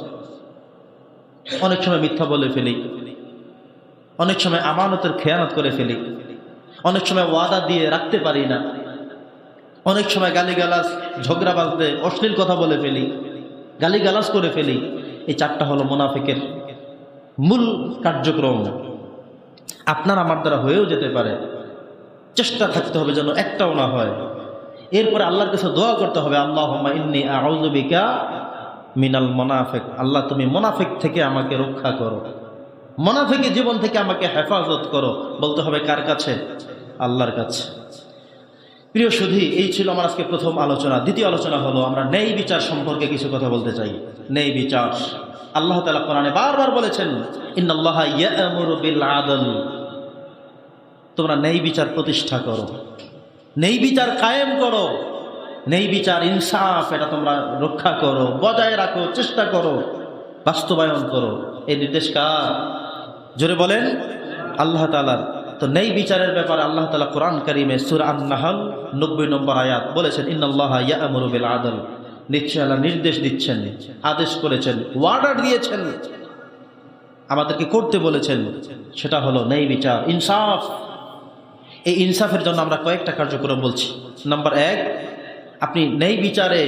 অনেক সময় মিথ্যা বলে ফেলি, অনেক সময় আমানতের খেয়ানত করে ফেলি, অনেক সময় ওয়াদা দিয়ে রাখতে পারি না, অনেক সময় গালিগালাজ, ঝগড়া বাজতে অশ্লীল কথা বলে ফেলি, গালিগালাজ করে ফেলি। এই 4টা হলো মুনাফিকের মূল কার্যক্রম। আপনার আমার দ্বারা হয়েও যেতে পারে, চেষ্টা থাকতে হবে যেন একটাও না হয়। এরপরে আল্লাহর কাছে দোয়া করতে হবে, আল্লাহুম্মা ইন্নী আউযু বিকা মিনাল মুনাফিক। আল্লাহ তুমি মুনাফিক থেকে আমাকে রক্ষা করো, মুনাফিকি জীবন থেকে আমাকে হেফাজত করো। বলতে হবে কার কাছে? আল্লাহর কাছে। প্রিয় সুধী, এই ছিল আমার আজকে প্রথম আলোচনা। দ্বিতীয় আলোচনা হলো আমরা ন্যায় বিচার সম্পর্কে কিছু কথা বলতে চাই। ন্যায় বিচার, আল্লাহ তাআলা কোরআনে বারবার বলেছেন, ইন্নাল্লাহা ইয়া'মুরু বিল আদল। তোমরা ন্যায় বিচার প্রতিষ্ঠা করো, ন্যায় বিচার কায়েম করো, ন্যায় বিচার, ইনসাফ, এটা তোমরা রক্ষা করো, বজায় রাখো, চেষ্টা করো, বাস্তবায়ন করো। এই নির্দেশ কার? জোরে বলেন, আল্লাহ তাআলার। তো ন্যায় বিচারের ব্যাপারে আল্লাহ তাআলা কোরআন কারীমে সূরা আন-নাহল 90 নম্বর আয়াত বলেছেন, ইন্নাল্লাহা ইয়া'মুরু বিল আদল। নিশ্চয় আল্লাহ নির্দেশ দিচ্ছেন, আদেশ করেছেন, ওয়ার্ডার দিয়েছেন, আমাদেরকে করতে বলেছেন। সেটা হলো ন্যায় বিচার, ইনসাফ। এই ইনসাফের জন্য আমরা কয়েকটা কার্যক্রম বলছি। নাম্বার 1, আপনি ন্যায় বিচারে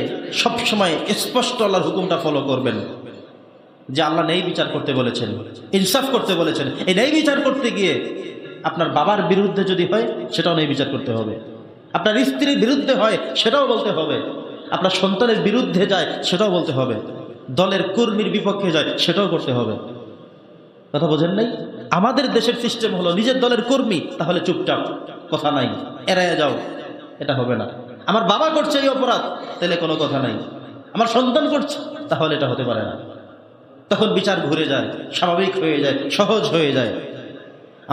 সবসময় স্পষ্ট আল্লাহর হুকুমটা ফলো করবেন। যে আল্লাহ ন্যায় বিচার করতে বলেছেন, ইনসাফ করতে বলেছেন। এই ন্যায় বিচার করতে গিয়ে আপনার বাবার বিরুদ্ধে যদি হয় সেটাও ন্যায় বিচার করতে হবে, আপনার স্ত্রীর বিরুদ্ধে হয় সেটাও বলতে হবে, আপনার সন্তানের বিরুদ্ধে যায় সেটাও বলতে হবে, দলের কর্মীর বিপক্ষে যায় সেটাও করতে হবে। কথা বোঝেন নাই? আমাদের দেশের সিস্টেম হলো নিজের দলের কর্মী, তাহলে চুপচাপ, কথা নাই, এড়াইয়া যাও, এটা হবে না। আমার বাবা করছে এই অপরাধ, তাহলে কোনো কথা নাই। আমার সন্তান করছে, তাহলে এটা হতে পারে না। তখন বিচার ঘুরে যায়, স্বাভাবিক হয়ে যায়, সহজ হয়ে যায়।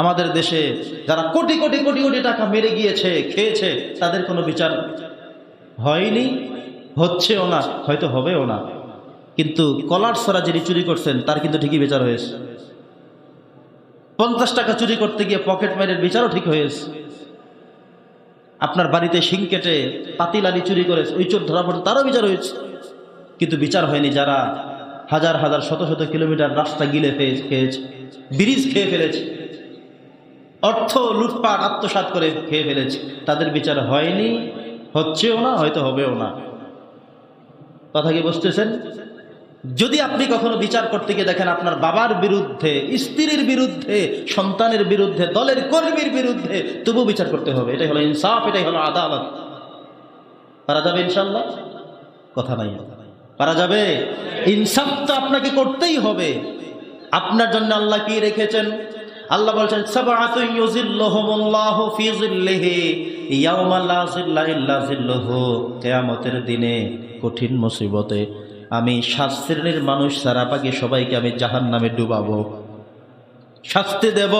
আমাদের দেশে যারা কোটি কোটি কোটি কোটি টাকা মেরে গিয়েছে, খেয়েছে, তাদের কোনো বিচার হয়নি, হচ্ছেও না, হয়তো হবেও না। কিন্তু কলার ছড়া যিনি চুরি করছেন তার কিন্তু ঠিকই বিচার হয়েছে। 50 টাকা চুরি করতে গিয়ে পকেট মারের বিচারও ঠিক হয়েছে। আপনার বাড়িতে শিং কেটে পাতিলালি চুরি করেছে, ওই চোর ধরা পড়ে, তারও বিচার হয়েছে। কিন্তু বিচার হয়নি যারা হাজার হাজার শত শত কিলোমিটার রাস্তা গিলে খেয়েছে, ব্রিজ খেয়ে ফেলেছে, অর্থ লুটপাট আত্মসাৎ করে খেয়ে ফেলেছে, তাদের বিচার হয়নি, হচ্ছেও না, হয়তো হবেও না। কথা কি বুঝতেছেন? যদি আপনি কখনো বিচার করতে গিয়ে দেখেন আপনার বাবার বিরুদ্ধে, স্ত্রীর বিরুদ্ধে, সন্তানের বিরুদ্ধে, দলের কর্মীর বিরুদ্ধে, তবু বিচার করতে হবে। এটাই হলো ইনসাফ, এটাই হলো আদালত। পারা যাবে ইনশাল্লাহ? কথা নাই, পারা যাবে? ইনসাফ তো আপনাকে করতেই হবে। আপনার জন্য আল্লাহ কি রেখেছেন? আল্লাহ বলছেন সাবআতুন ইউযিল্লুহুমুল্লাহু ফি যিল্লিহি ইয়াওমা লা যিল্লা ইল্লা যিল্লুহু। কিয়ামতের দিনে কঠিন মুসিবতে আমি 7 শ্রেণীর মানুষ ছাড়া বাকি সবাইকে আমি জাহান্নামে ডুবাবো, শাস্তি দেব।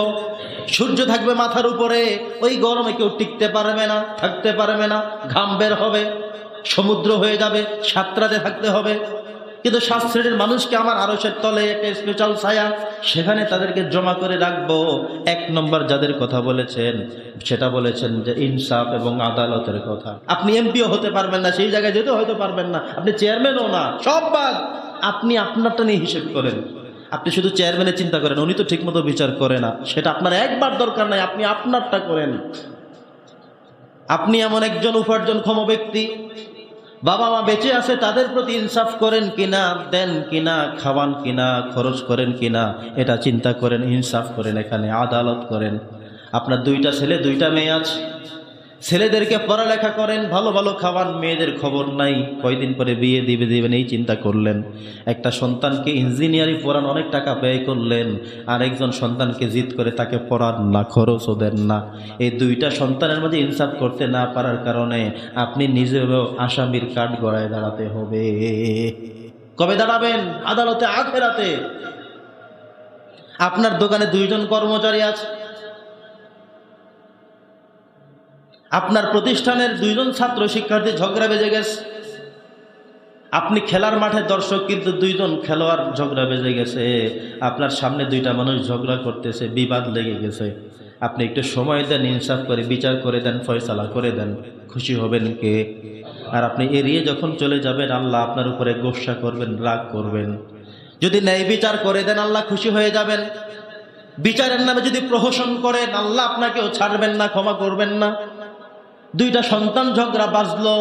সূর্য থাকবে মাথার উপরে, ওই গরমে কেউ টিকতে পারবে না, থাকতে পারবে না, ঘাম বের হবে, সমুদ্র হয়ে যাবে, সাঁতরাতে থাকতে হবে। কিন্তু 7 শ্রেণীর মানুষকে আমার আরশের তলে একটা স্পেশাল ছায়া, সেখানে তাদেরকে জমা করে রাখবো। 1 নম্বর যাদের কথা বলেছেন সেটা বলেছেন যে ইনসাফ এবং আদালতের কথা। আপনি এমপিও হতে পারবেন না, সেই জায়গায় যেতে হয়তো পারবেন না, আপনি চেয়ারম্যানও না, সব বাদ। আপনি আপনারটা নিয়ে হিসেব করেন। আপনি শুধু চেয়ারম্যানের চিন্তা করেন, উনি তো ঠিকমতো বিচার করে না, সেটা আপনার একবার দরকার নাই, আপনি আপনারটা করেন। আপনি এমন একজন উপার্জনক্ষম ব্যক্তি, বাবা মা বেঁচে আছে, তাদের প্রতি ইনসাফ করেন কিনা, দেন কিনা, খাওয়ান কিনা, খরচ করেন কিনা, এটা চিন্তা করেন, ইনসাফ করেন, এখানে আদালত করেন। আপনার 2টা ছেলে 2টা মেয়ে আছে, ছেলেদেরকে পড়ালেখা করেন, ভালো ভালো খাওয়ান, মেয়েদের খবর নাই, কয়দিন পরে বিয়ে দিবেন এই চিন্তা করলেন। একটা সন্তানকে ইঞ্জিনিয়ারিং পড়ান, অনেক টাকা ব্যয় করলেন, আর একজন সন্তানকে জিদ করে তাকে পড়ান না, খরচও দেন না। এই 2টা সন্তানের মধ্যে ইনসাফ করতে না পারার কারণে আপনি নিজেও আসামির কাঠ গড়ায় দাঁড়াতে হবে। কবে দাঁড়াবেন? আদালতে, আখেরাতে। আপনার দোকানে 2 জন কর্মচারী আছে, আপনার প্রতিষ্ঠানের 2 জন ছাত্র শিক্ষার্থী ঝগড়া বেজে গেছে, আপনি খেলার মাঠে দর্শক, কিন্তু 2 জন খেলোয়াড় ঝগড়া বেজে গেছে, আপনার সামনে 2টা মানুষ ঝগড়া করতেছে, বিবাদ লেগে গেছে। আপনি একটু সময় দেন, ইনসাফ করে বিচার করে দেন, ফয়সালা করে দেন, খুশি হবেন কে? আর আপনি এড়িয়ে যখন চলে যাবেন, আল্লাহ আপনার উপরে গোসা করবেন, রাগ করবেন। যদি ন্যায় বিচার করে দেন, আল্লাহ খুশি হয়ে যাবেন। বিচারের নামে যদি প্রহসন করেন, আল্লাহ আপনাকেও ছাড়বেন না, ক্ষমা করবেন না। 2টা সন্তান ঝগড়া বাজলো,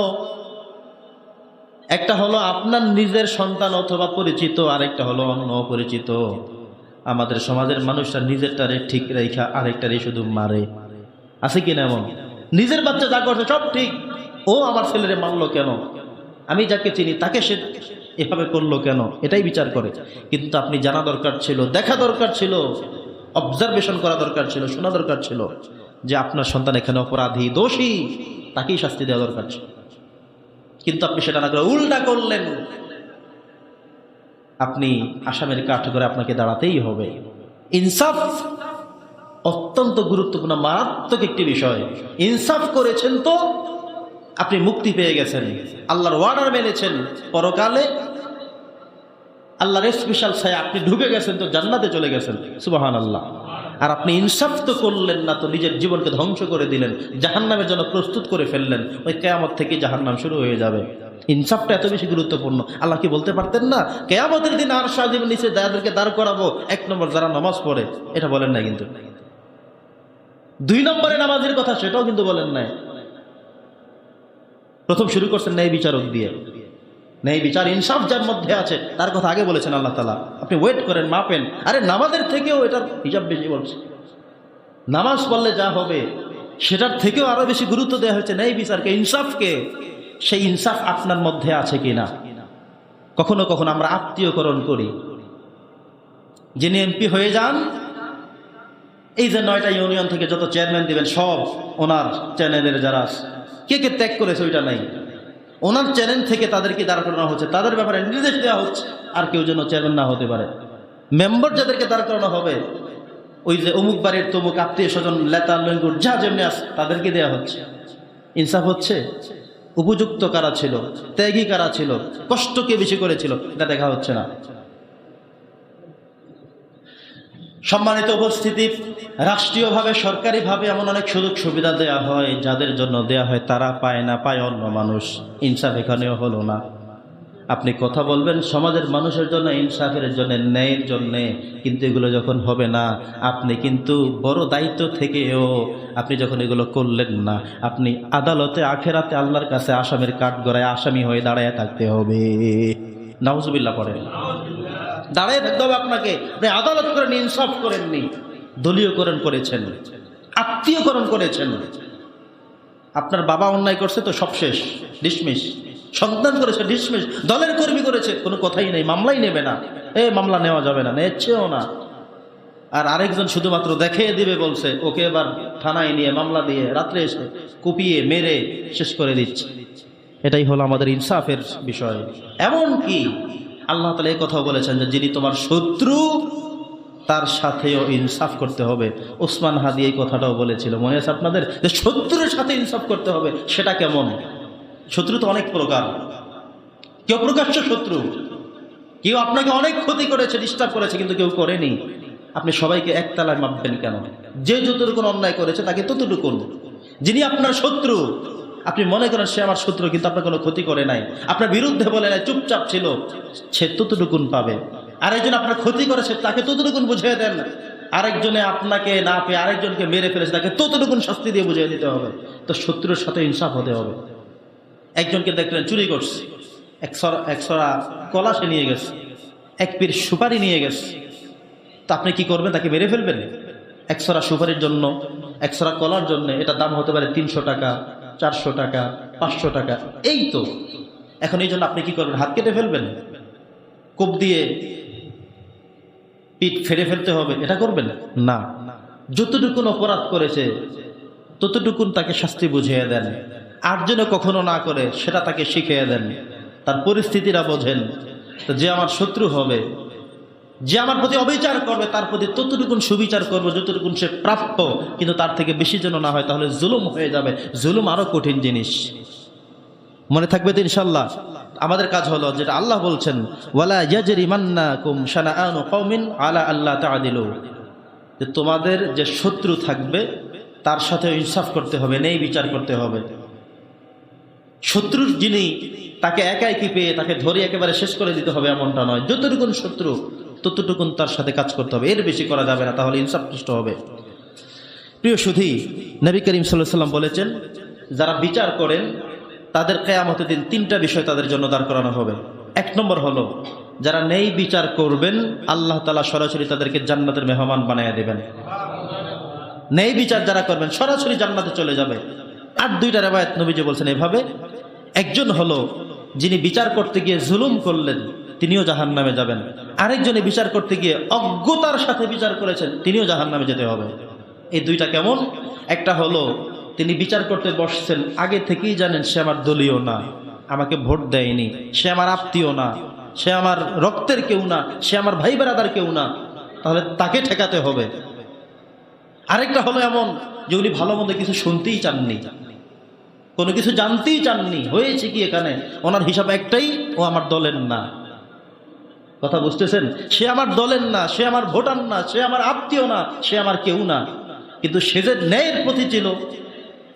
একটা হলো আপনার নিজের সন্তান অথবা পরিচিত, আরেকটা হলো অন্য অপরিচিত। আমাদের সমাজের মানুষরা নিজেরটারে ঠিক রেখা আরেকটারে শুধু মারে, আছে কিনা এমন? নিজের বাচ্চা যা করছে সব ঠিক, ও আমার ছেলেরে মারলো কেন, আমি যাকে চিনি তাকে সে এভাবে করলো কেন, এটাই বিচার করে। কিন্তু আপনি জানা দরকার ছিল, দেখা দরকার ছিল, অবজারভেশন করা দরকার ছিল, শোনা দরকার ছিল যে আপনার সন্তান এখানে অপরাধী, দোষী, তাকেই শাস্তি দেওয়া দরকার ছিল। কিন্তু আপনি সেটা না করে উল্টা করলেন। আপনি আসামের কাঠ করে আপনাকে দাঁড়াতেই হবে। ইনসাফ অত্যন্ত গুরুত্বপূর্ণ, মারাত্মক একটি বিষয়। ইনসাফ করেছেন তো আপনি মুক্তি পেয়ে গেছেন, আল্লাহর ওয়ার্ডার মেনেছেন, পরকালে আল্লাহর স্পেশাল ছায়া আপনি ঢুকে গেছেন, তো জান্নাতে চলে গেছেন, সুবহানাল্লাহ। আর আপনি ইনসাফ তো করলেন না, তো নিজের জীবনকে ধ্বংস করে দিলেন, জাহান্নামের জন্য প্রস্তুত করে ফেললেন। ওই কিয়ামত থেকে জাহান্নাম শুরু হয়ে যাবে। ইনসাফটা এত বেশি গুরুত্বপূর্ণ, আল্লাহ কি বলতে পারতেন না কিয়ামতের দিন আরশ আজিমের নিচে যাদেরকে দাঁড় করাবো, 1 নম্বর যারা নামাজ পড়ে, এটা বলেন না কিন্তু। 2 নম্বরে নামাজের কথা, সেটাও কিন্তু বলেন নাই। প্রথম শুরু করছেন ন্যায় বিচারক দিয়ে। নেই বিচার ইনসাফ যার মধ্যে আছে তার কথা আগে বলেছেন আল্লাহ তাআলা। আপনি ওয়েট করেন, মাপেন। আরে নামাজের থেকেও এটার হিসাব বেশি বলছে। নামাজ পড়লে যা হবে সেটার থেকেও আরো বেশি গুরুত্ব দেওয়া হয়েছে নেই বিচারকে, ইনসাফকে। সেই ইনসাফ আপনার মধ্যে আছে কিনা? কখনো কখনো আমরা আত্মীয়করণ করি। যিনি এমপি হয়ে যান, এই যে 9টা ইউনিয়ন থেকে যত চেয়ারম্যান দিবেন সব ওনার চ্যানেলের যারা কে কে ত্যাগ করেছে ওইটা নাই, ওনার চ্যানেল থেকে তাদেরকে দাঁড় করানো হচ্ছে, তাদের ব্যাপারে নির্দেশ দেওয়া হচ্ছে আর কেউ যেন চেয়ারম্যান না হতে পারে। মেম্বার যাদেরকে দাঁড় করানো হবে, ওই যে অমুক বাড়ির তমুক আত্মীয় স্বজন লেতা লঙ্গুর যা যেমনি আছে তাদেরকে দেওয়া হচ্ছে। ইনসাফ হচ্ছে? উপযুক্ত কারা ছিল, ত্যাগী কারা ছিল, কষ্ট কে বেশি করেছিল, এটা দেখা হচ্ছে না। সম্মানিত উপস্থিতি, রাষ্ট্রীয়ভাবে সরকারিভাবে এমন অনেক সুযোগ সুবিধা দেয়া হয়, যাদের জন্য দেয়া হয় তারা পায় না, পায় অন্য মানুষ। ইনসাফ এখানেও হলো না। আপনি কথা বলবেন সমাজের মানুষের জন্য, ইনসাফের জন্য, ন্যায়ের জন্য, কিন্তু এগুলো যখন হবে না, আপনি কিন্তু বড় দায়িত্ব থেকেও আপনি যখন এগুলো করলেন না, আপনি আদালতে আখেরাতে আল্লাহর কাছে আসামির কাঠগড়ায় আসামি হয়ে দাঁড়ায় থাকতে হবে। নাউজুবিল্লাহ পড়েন। দাঁড়ায় থাকতে হবে আপনাকে। আপনি আদালত করেন, ইনসাফ করেননি, দলীয়করণ করেছেন, আত্মীয়করণ করেছেন। আপনার বাবা অন্যায় করছে তো সব শেষ, ডিসমিস। সন্তান করেছে ডিসমিস, দলের কর্মী করেছে, কোনো কথাই নেই, মামলাই নেবে না। মামলা নেওয়া যাবে না, নেচ্ছেও না। আর আরেকজন শুধুমাত্র দেখিয়ে দিবে বলছে, ওকে এবার থানায় নিয়ে মামলা দিয়ে রাত্রে এসে কুপিয়ে মেরে শেষ করে দিচ্ছে। এটাই হলো আমাদের ইনসাফের বিষয়। এমন কি আল্লাহ তাআলা এই কথাও বলেছেন যে যিনি তোমার শত্রু তার সাথেও ইনসাফ করতে হবে। ওসমান হাদি এই কথাটাও বলেছিল, মনে আছে আপনাদের? যে শত্রুর সাথে ইনসাফ করতে হবে। সেটা কেমন? শত্রু তো অনেক প্রকার। কেউ প্রকাশ্য শত্রু, কেউ আপনাকে অনেক ক্ষতি করেছে, ডিস্টার্ব করেছে, কিন্তু কেউ করেনি। আপনি সবাইকে একতলায় মাপবেন কেন? যে যতটুকুন অন্যায় করেছে তাকে ততটুকুন। যিনি আপনার শত্রু, আপনি মনে করেন সে আমার শত্রু, কিন্তু আপনার কোনো ক্ষতি করে নাই, আপনার বিরুদ্ধে বলে নাই, চুপচাপ ছিল, সে ততটুকুন পাবে। আরেকজন আপনার ক্ষতি করেছে, তাকে ততটুকুন বুঝিয়ে দেন। আরেকজনে আপনাকে না পেয়ে আরেকজনকে মেরে ফেলেছে, তাকে ততটুকুন শাস্তি দিয়ে বুঝিয়ে দিতে হবে। তো শত্রুর সাথে ইনসাফ হতে হবে। একজনকে দেখলেন চুরি করছে, একশরা কলা সে নিয়ে গেছে, এক পিস সুপারি নিয়ে গেছে, তো আপনি কি করবেন? তাকে মেরে ফেলবেন? একশরা সুপারির জন্য, একশরা কলার জন্য এটা দাম হতে পারে 300 টাকা, 400 টাকা, 500 টাকা, এই তো। এখন এই জন্য আপনি কি করবেন? হাত কেটে ফেলবেন? কোপ দিয়ে পিঠ ফেড়ে ফেলতে হবে, এটা করবেন না। যতটুকুন অপরাধ করেছে ততটুকুন তাকে শাস্তি বুঝিয়ে দেন। আর যেন কখনো না করে সেটা তাকে শিখিয়ে দেন। তার পরিস্থিতিটা বোঝেন। তো যে আমার শত্রু হবে, যে আমার প্রতি অবিচার করবে, তার প্রতি ততটুকুন সুবিচার করবো যতটুকুন সে প্রাপ্য, কিন্তু তার থেকে বেশি যেন না হয়, তাহলে জুলুম হয়ে যাবে। জুলুম আরো কঠিন জিনিস, মনে থাকবে তো ইনশাআল্লাহ। আমাদের কাজ হলো যেটা আল্লাহ বলছেন, ওয়ালা ইয়াজরিমান্নাকুম শানাআনু কওমিন আলা আল্লা তা'দিলু, যে তোমাদের যে শত্রু থাকবে তার সাথে ইনসাফ করতে হবে, ন্যায় বিচার করতে হবে। শত্রুর যিনি, তাকে একাই কি পেয়ে তাকে ধরে একেবারে শেষ করে দিতে হবে এমনটা নয়। যতটুকুন শত্রু ততটুকুন তার সাথে কাজ করতে হবে, এর বেশি করা যাবে না, তাহলে ইনসাফ নষ্ট হবে। প্রিয় সুধী, নবী করিম সাল্লাল্লাহু আলাইহি ওয়াসাল্লাম বলেছেন, যারা বিচার করেন তাদের কিয়ামতের দিন 3টা বিষয় তাদের জন্য দাঁড় করানো হবে। 1 নম্বর হলো, যারা ন্যায় বিচার করবেন আল্লাহ তাআলা সরাসরি তাদেরকে জান্নাতের মেহমান বানায়া দেবেন। ন্যায় বিচার যারা করবেন সরাসরি জান্নাতে চলে যাবে। আর 2টা riwayat নবীজি বলছেন এভাবে, একজন হলো যিনি বিচার করতে গিয়ে জুলুম করলেন, তিনিও জাহান্নামে যাবেন। আরেকজনে বিচার করতে গিয়ে অজ্ঞতার সাথে বিচার করেছেন, তিনিও জাহান্নামে যেতে হবে। এই 2টা কেমন? একটা হলো তিনি বিচার করতে বসছেন, আগে থেকেই জানেন সে আমার দলীয় না, আমাকে ভোট দেয়নি, সে আমার আত্মীয় না, সে আমার রক্তের কেউ না, সে আমার ভাই বেরাদার কেউ না, তাহলে তাকে ঠেকাতে হবে। আরেকটা হলো এমন যে উনি ভালো মন্দ কিছু শুনতেই চাননি, কোনো কিছু জানতেই চাননি, হয়েছে কি এখানে, ওনার হিসাব একটাই, ও আমার দলের না। কথা বুঝতেছেন? সে আমার দলের না, সে আমার ভোটার না, সে আমার আত্মীয় না, সে আমার কেউ না, কিন্তু সে যে ন্যায়ের প্রতি ছিল,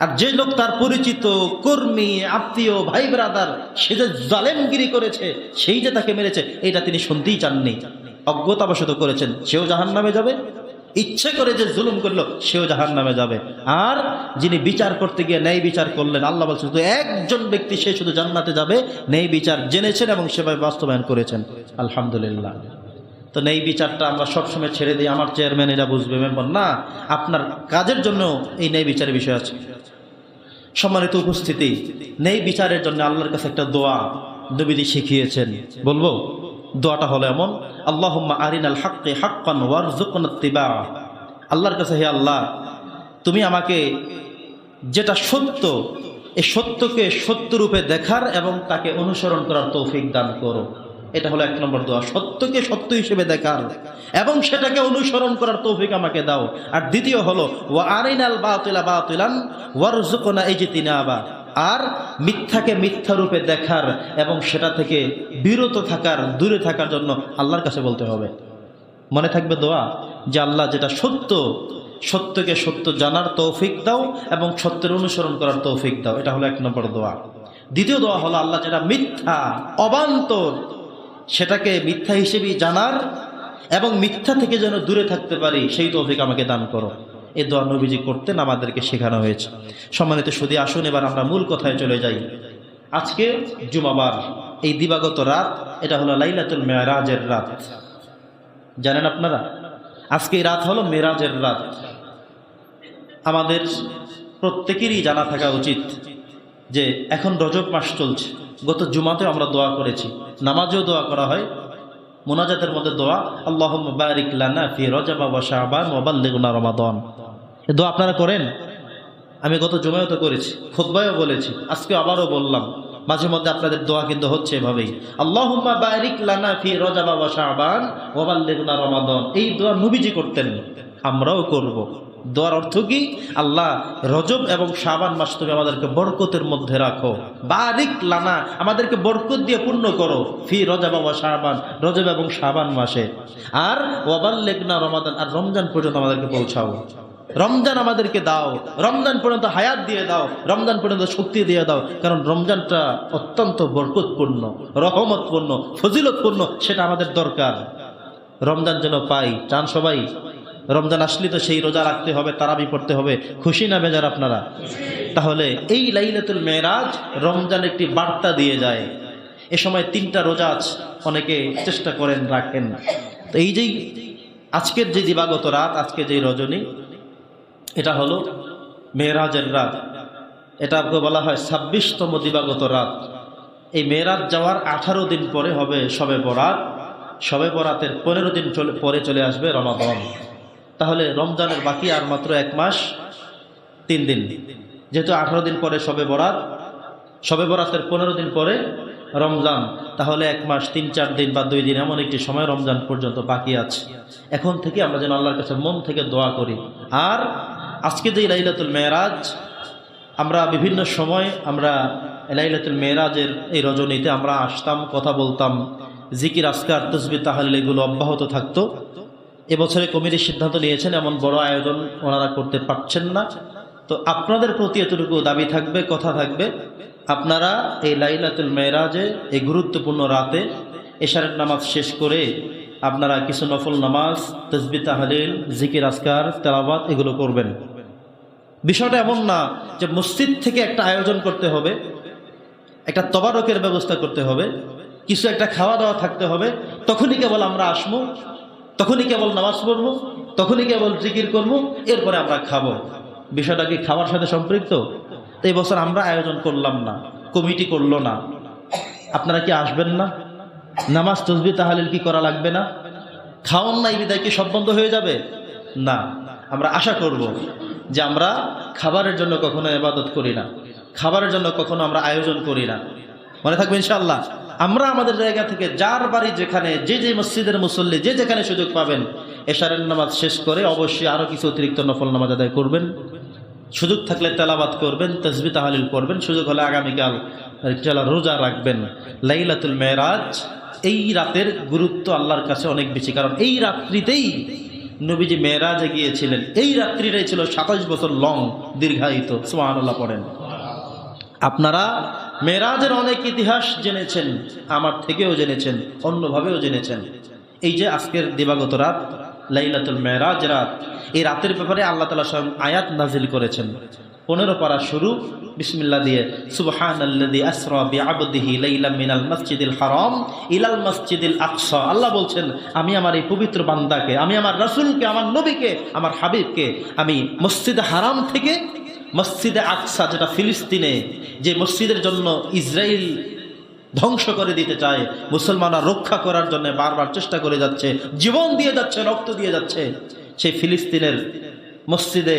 আর যে লোক তার পরিচিত কর্মী আত্মীয় ভাই ব্রাদার, সে যে জালেমগিরি করেছে, সেই যে তাকে মেরেছে, এটা তিনি শুনতেই চাননি, অজ্ঞতাবশত করেছেন, সেও জাহান্নামে যাবে, ইচ্ছে করে যে জুলুম করলো সেও জাহান্নামে যাবে। আর যিনি বিচার করতে গিয়ে ন্যায় বিচার করলেন, আল্লাহ বলছেন শুধু একজন ব্যক্তি, সে শুধু জান্নাতে যাবে, ন্যায় বিচার জেনেছেন এবং সেভাবে বাস্তবায়ন করেছেন। আলহামদুলিল্লাহ। তো ন্যায় বিচারটা আমরা সবসময় ছেড়ে দিই, আমার চেয়ারম্যান এরা বুঝবে, মেম্বার না, আপনার কাজের জন্য এই ন্যায় বিচারের বিষয় আছে। সম্মানিত উপস্থিতি, ন্যায় বিচারের জন্য আল্লাহর কাছে একটা দোয়া নবীজি শিখিয়েছেন, বলবো? দোয়াটা হলো এমন, আল্লাহুম্মা আরিনাল হাক্কা হাক্কান ওয়ারযুকনা ইত্তিবা। আল্লাহর কাছে, হে আল্লাহ, তুমি আমাকে যেটা সত্য, এই সত্যকে সত্য রূপে দেখার এবং তাকে অনুসরণ করার তৌফিক দান করো। এটা হলো 1 নম্বর দোয়া, সত্যকে সত্য হিসেবে দেখার এবং সেটাকে অনুসরণ করার তৌফিক আমাকে দাও। আর দ্বিতীয় হলো ওয়া আরিনাল বাতিলা বাতিলান ওয়ারযুকনা ইজতিনাবা। আর মিথ্যাকে মিথ্যা রূপে দেখার এবং সেটা থেকে বিরত থাকার, দূরে থাকার জন্য আল্লাহর কাছে বলতে হবে। মনে থাকবে দোয়া, যে আল্লাহ যেটা সত্য, সত্যকে সত্য জানার তৌফিক দাও এবং সত্যের অনুসরণ করার তৌফিক দাও। এটা হলো 1 নম্বর দোয়া। দ্বিতীয় দোয়া হলো, আল্লাহ যেটা মিথ্যা, অবান্তর, সেটাকে মিথ্যা হিসেবেই জানার এবং মিথ্যা থেকে যেন দূরে থাকতে পারি, সেই তৌফিক আমাকে দান করো। এই দোয়া নবীজি করতেন, আমাদেরকে শেখানো হয়েছে। সম্মানিত সুধী, আসুন এবার আমরা মূল কথায় চলে যাই। আজকে জুমাবার, এই দিবাগত রাত, এটা হলো লাইলাতুল মেরাজের রাত। জানেন আপনারা, আজকে এই রাত হলো মেরাজের রাত। আমাদের প্রত্যেকেরই জানা থাকা উচিত যে এখন রজব মাস চলছে। গত জুমাতেও আমরা দোয়া করেছি, নামাজেও দোয়া করা হয়, মুনাজাতের মধ্যে দোয়া, আল্লাহুম্মা বারিক লানা ফি রজব ওয়া শাবান ওয়া বাল্লিগনা রমাদান। এই দোয়া আপনারা করেন? আমি গত জুমায়ও তো করেছি, খুতবায়ও বলেছি, আজকে আবারও বললাম। মাঝে মধ্যে আপনাদের দোয়া কিন্তু হচ্ছে এভাবেই, আল্লাহুম্মা বারিক লানা ফি রজব ওয়া শাবান ওয়া বাল্লিগনা রমাদান। এই দোয়া নবীজি করতেন, আমরাও করব। দোয়ার অর্থ কি? আল্লাহ, রজব এবং শাবান মাস তুমি আমাদেরকে বরকতের মধ্যে রাখো, বারিক লানা, আমাদেরকে বরকত দিয়ে পূর্ণ করো, ফি রজব ওয়া শাবান, রজব এবং শাবান মাসে, আর ওয়া বাল্লিগনা রমাদান, আর রমজান পর্যন্ত আমাদেরকে পৌঁছাও। রমজান আমাদেরকে দাও, রমজান পর্যন্ত হায়াত দিয়ে দাও, রমজান পর্যন্ত শক্তি দিয়ে দাও, কারণ রমজানটা অত্যন্ত বরকতপূর্ণ, রহমতপূর্ণ, ফজিলতপূর্ণ, সেটা আমাদের দরকার। রমজান যেন পাই, চান সবাই? রমজান আসলে তো সেই রোজা রাখতে হবে, তারাবি পড়তে হবে, খুশি না বেজার আপনারা? তাহলে এই লাইলাতুল মেরাজ রমজান একটি বার্তা দিয়ে যায়। এ সময় 3টা রোজা আছে, অনেকে চেষ্টা করেন, রাখেন। তো এই যে আজকের যে দিবাগত রাত, আজকে যে রজনী, এটা হলো মেরাজের রাত। এটাকে বলা হয় 26তম দিবাগত রাত। এই মেরাজ যাওয়ার 18 দিন পরে হবে শবে বরাত। শবে বরাতের 15 দিন পরে চলে আসবে রমাদান। তাহলে রমজানের বাকি আর মাত্র 1 মাস 3 দিন। যেহেতু 18 দিন পরে শবে বরাত, শবে বরাতের 15 দিন পরে রমজান, তাহলে 1 মাস 3-4 দিন বা 2 দিন, এমন একটি সময় রমজান পর্যন্ত বাকি আছে। এখন থেকে আমরা যেন আল্লাহর কাছে মন থেকে দোয়া করি। আর আজকে যে লাইলাতুল মেরাজ, আমরা বিভিন্ন সময় আমরা লাইলাতুল মেরাজের এই রজনীতে আমরা আসতাম, কথা বলতাম, জিকির, আজকার, তাসবিহ, তাহলিল এগুলো অব্যাহত থাকতো। এবছরে কমিটির সিদ্ধান্ত নিয়েছেন এমন বড় আয়োজন ওনারা করতে পারছেন না। তো আপনাদের প্রতি এতটুকু দাবি থাকবে, কথা থাকবে, আপনারা এই লাইলাতুল মেরাজে, এই গুরুত্বপূর্ণ রাতে এশারের নামাজ শেষ করে আপনারা কিছু নফল নামাজ, তাসবিহ, তাহলিল, জিকির, আজকার, তেলাওয়াত এগুলো করবেন। বিষয়টা এমন না যে মসজিদ থেকে একটা আয়োজন করতে হবে, একটা তবারকের ব্যবস্থা করতে হবে, কিছু একটা খাওয়া দাওয়া থাকতে হবে, তখনই কেবল আমরা আসবো, তখনই কেবল নামাজ পড়বো, তখনই কেবল জিকির করবো, এরপরে আমরা খাবো। বিষয়টা কি খাওয়ার সাথে সম্পৃক্ত? তো এই বছর আমরা আয়োজন করলাম না, কমিটি করলো না, আপনারা কি আসবেন না? নামাজ, তাসবিহ, তাহলিল কি করা লাগবে না? খাওয়ান নাই বিদায় কি সব বন্ধ হয়ে যাবে? না, আমরা আশা করব যে আমরা খাবারের জন্য কখনো ইবাদত করি না, খাবারের জন্য কখনো আমরা আয়োজন করি না। মনে থাকবে ইনশাআল্লাহ। আমরা আমাদের জায়গা থেকে যার বাড়ি যেখানে, যে যে মসজিদের মুসল্লি যে যেখানে সুযোগ পাবেন, এশারের নামাজ শেষ করে অবশ্যই আরও কিছু অতিরিক্ত নফল নামাজ আদায় করবেন। সুযোগ থাকলে তেলাওয়াত করবেন, তাসবিহ, তাহলিল করবেন, সুযোগ হলে আগামীকাল রোজা রাখবেন। লাইলাতুল মেরাজ, এই রাতের গুরুত্ব আল্লাহর কাছে অনেক বেশি, কারণ এই রাত্রিতেই নবীজি মেরাজে গিয়েছিলেন। এই রাত্রিটাই ছিল 27 বছর লং, দীর্ঘায়িত। সুবহানাল্লাহ পড়েন। আপনারা মেরাজের অনেক ইতিহাস জেনেছেন, আমার থেকেও জেনেছেন, অন্যভাবেও জেনেছেন। এই যে আজকের দিবাগত রাত, লাইলাতুল মেরাজ রাত, এই রাতের ব্যাপারে আল্লাহ তাআলা স্বয়ং আয়াত নাজিল করেছেন। 15 পারা শুরু বিসমিল্লাহ দিয়ে, সুবহানাল্লাযী আসরা বিআবদিহি লাইলাম মিনাল মাসজিদিল হারাম ইলাল মাসজিদিল আকসা। আল্লাহ বলছেন, আমি আমার এই পবিত্র বান্দাকে, আমি আমার রাসূলকে, আমার নবীকে, আমার হাবিবকে আমি মসজিদে হারাম থেকে মসজিদে আকসা, যেটা ফিলিস্তিনে, যে মসজিদের জন্য ইসরায়েল ধ্বংস করে দিতে চায়, মুসলমানরা রক্ষা করার জন্য বারবার চেষ্টা করে যাচ্ছে, জীবন দিয়ে যাচ্ছে, রক্ত দিয়ে যাচ্ছে, সেই ফিলিস্তিনের মসজিদে